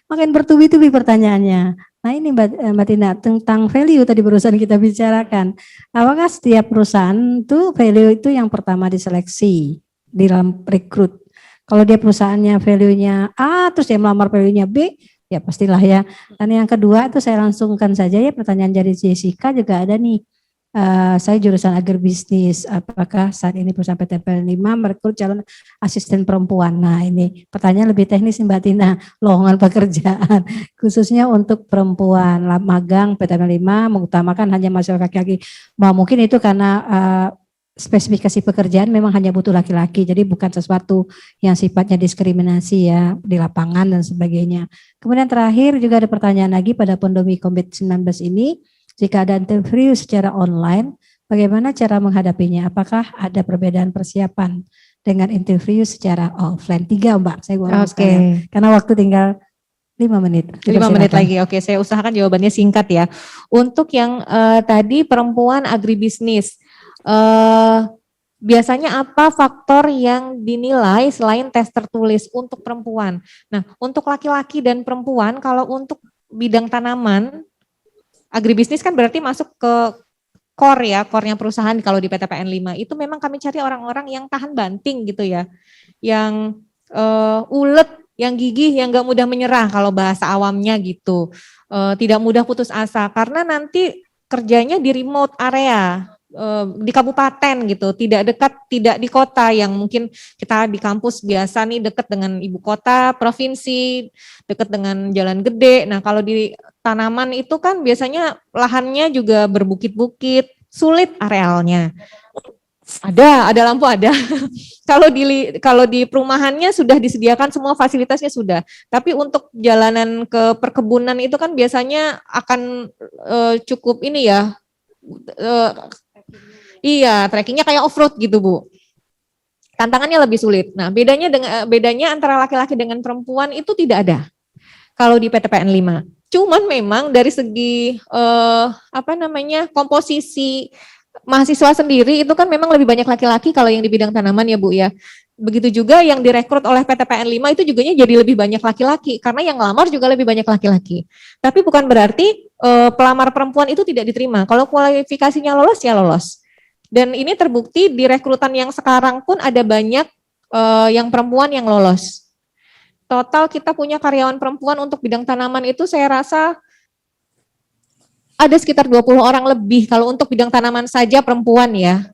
Makin bertubi-tubi pertanyaannya. Nah ini Mbak Tina, tentang value tadi perusahaan kita bicarakan. Apakah setiap perusahaan tuh value itu yang pertama diseleksi di dalam rekrut. Kalau dia perusahaannya value-nya A, terus dia melamar value-nya B, ya pastilah ya. Dan yang kedua itu saya langsungkan saja ya, pertanyaan dari Jessica juga ada nih. Saya jurusan agribisnis, apakah saat ini perusahaan PT PLN 5 merekrut calon asisten perempuan? Nah ini pertanyaan lebih teknis Mbak Tina, lowongan pekerjaan khususnya untuk perempuan, magang PT PLN 5 mengutamakan hanya mahasiswa laki-laki. Mungkin itu karena spesifikasi pekerjaan memang hanya butuh laki-laki, jadi bukan sesuatu yang sifatnya diskriminasi ya di lapangan dan sebagainya. Kemudian terakhir juga ada pertanyaan lagi pada pandemi COVID-19 ini, jika ada interview secara online, bagaimana cara menghadapinya? Apakah ada perbedaan persiapan dengan interview secara offline? 3 Mbak, saya ulang sekalian, karena waktu tinggal 5 menit. 5 menit lagi, oke saya usahakan jawabannya singkat ya. Untuk yang tadi perempuan agribisnis, biasanya apa faktor yang dinilai selain tes tertulis untuk perempuan? Nah, untuk laki-laki dan perempuan, kalau untuk bidang tanaman, agribisnis kan berarti masuk ke core ya, core-nya perusahaan kalau di PT PN 5. Itu memang kami cari orang-orang yang tahan banting gitu ya, yang ulet, yang gigih, yang gak mudah menyerah kalau bahasa awamnya gitu. Tidak mudah putus asa, karena nanti kerjanya di remote area, di kabupaten gitu, tidak dekat, tidak di kota yang mungkin kita di kampus biasa nih dekat dengan ibu kota, provinsi, dekat dengan jalan gede. Nah kalau di tanaman itu kan biasanya lahannya juga berbukit-bukit, sulit arealnya. Ada lampu ada. Kalau di perumahannya sudah disediakan semua fasilitasnya sudah. Tapi untuk jalanan ke perkebunan itu kan biasanya akan cukup ini ya. Iya, trekkingnya kayak off-road gitu, Bu. Tantangannya lebih sulit. Nah, bedanya antara laki-laki dengan perempuan itu tidak ada kalau di PTPN 5. Cuman memang dari segi komposisi mahasiswa sendiri itu kan memang lebih banyak laki-laki kalau yang di bidang tanaman ya Bu ya. Begitu juga yang direkrut oleh PTPN 5 itu juga jadi lebih banyak laki-laki karena yang ngelamar juga lebih banyak laki-laki. Tapi bukan berarti pelamar perempuan itu tidak diterima. Kalau kualifikasinya lolos ya lolos. Dan ini terbukti di rekrutan yang sekarang pun ada banyak yang perempuan yang lolos. Total kita punya karyawan perempuan untuk bidang tanaman itu saya rasa ada sekitar 20 orang lebih kalau untuk bidang tanaman saja perempuan ya.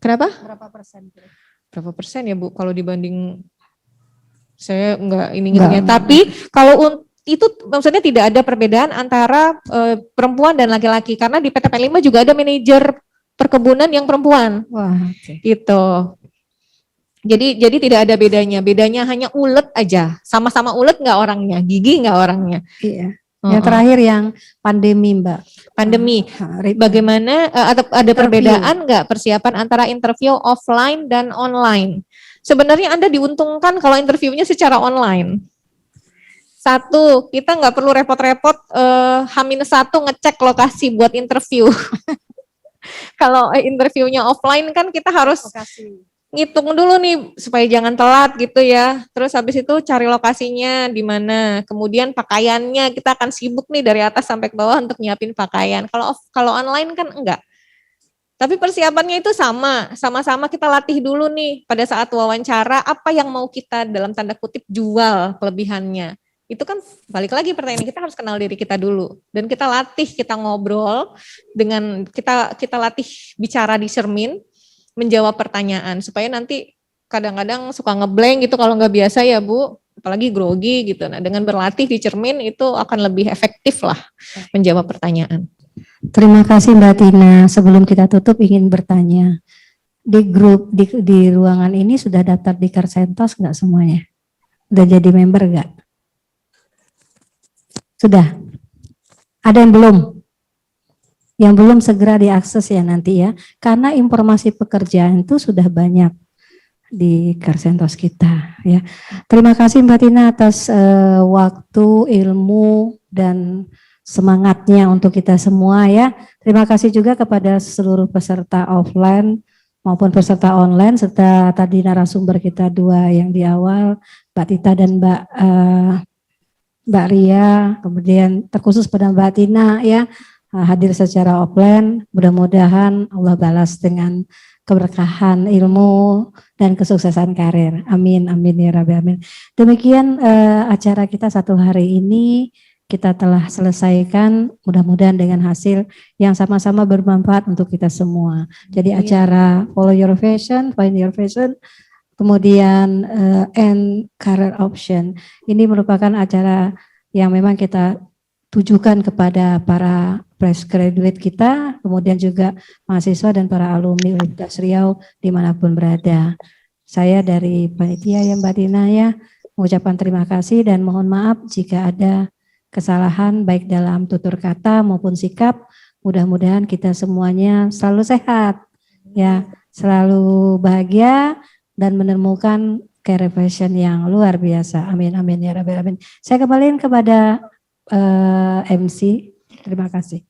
Kenapa? Berapa persen ya Bu kalau dibanding saya enggak ini ngitungnya. Tapi kalau itu maksudnya tidak ada perbedaan antara perempuan dan laki-laki karena di PTPN 5 juga ada manajer perkebunan yang perempuan. Wah, oke. Gitu. Jadi tidak ada bedanya hanya ulet aja. Sama-sama ulet nggak orangnya, gigi nggak orangnya. Iya. Yang terakhir yang pandemi, Mbak. Pandemi. Bagaimana ada perbedaan nggak persiapan antara interview offline dan online? Sebenarnya Anda diuntungkan kalau interviewnya secara online. Satu, kita nggak perlu repot-repot H-1 ngecek lokasi buat interview. Kalau interviewnya offline kan kita harus ngitung dulu nih supaya jangan telat gitu ya. Terus habis itu cari lokasinya di mana. Kemudian pakaiannya kita akan sibuk nih dari atas sampai ke bawah untuk nyiapin pakaian. Kalau online kan enggak. Tapi persiapannya itu sama-sama kita latih dulu nih pada saat wawancara apa yang mau kita dalam tanda kutip jual kelebihannya. Itu kan balik lagi pertanyaan kita harus kenal diri kita dulu dan kita latih, kita ngobrol dengan kita latih bicara di cermin, menjawab pertanyaan supaya nanti kadang-kadang suka ngeblank gitu kalau nggak biasa ya Bu, apalagi grogi gitu. Nah dengan berlatih di cermin itu akan lebih efektif lah menjawab pertanyaan. Terima kasih Mbak Tina. Sebelum kita tutup ingin bertanya. Di grup di ruangan ini sudah daftar di Karsentos nggak semuanya? Udah jadi member nggak? Sudah? Ada yang belum? Yang belum segera diakses ya nanti ya. Karena informasi pekerjaan itu sudah banyak di Karsentos kita ya. Terima kasih Mbak Tina atas waktu, ilmu dan semangatnya untuk kita semua ya. Terima kasih juga kepada seluruh peserta offline maupun peserta online serta tadi narasumber kita dua yang di awal, Mbak Tita dan Mbak Ria, kemudian terkhusus pada Mbak Tina ya hadir secara offline. Mudah-mudahan Allah balas dengan keberkahan ilmu dan kesuksesan karir. Amin, amin ya Rabbi, amin. Demikian acara kita satu hari ini kita telah selesaikan. Mudah-mudahan dengan hasil yang sama-sama bermanfaat untuk kita semua. Jadi acara Follow Your Fashion, Find Your Fashion, kemudian and career option. Ini merupakan acara yang memang kita tujukan kepada para fresh graduate kita, kemudian juga mahasiswa dan para alumni Universitas Riau dimanapun berada. Saya dari panitia ya Mbak Tina ya, mengucapkan terima kasih dan mohon maaf jika ada kesalahan baik dalam tutur kata maupun sikap. Mudah-mudahan kita semuanya selalu sehat, ya, selalu bahagia dan menemukan career fashion yang luar biasa. Amin, amin ya Rabbil Alamin. Saya kembalikan kepada MC. Terima kasih.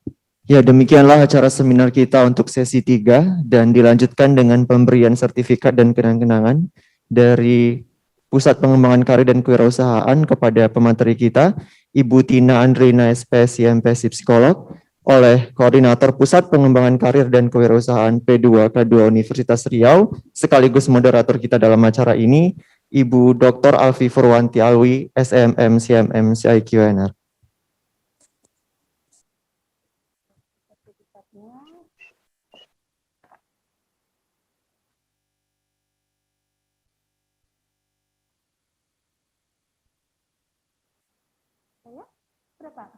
Ya, demikianlah acara seminar kita untuk sesi 3 dan dilanjutkan dengan pemberian sertifikat dan kenang-kenangan dari Pusat Pengembangan Karir dan Kewirausahaan kepada pemateri kita, Ibu Tina Andrina SPS IMP Psikolog, oleh Koordinator Pusat Pengembangan Karir dan Kewirausahaan P2K2 Universitas Riau, sekaligus moderator kita dalam acara ini, Ibu Dr. Alfi Furwanti Alwi, SMM CMM CIQNR. Berapa?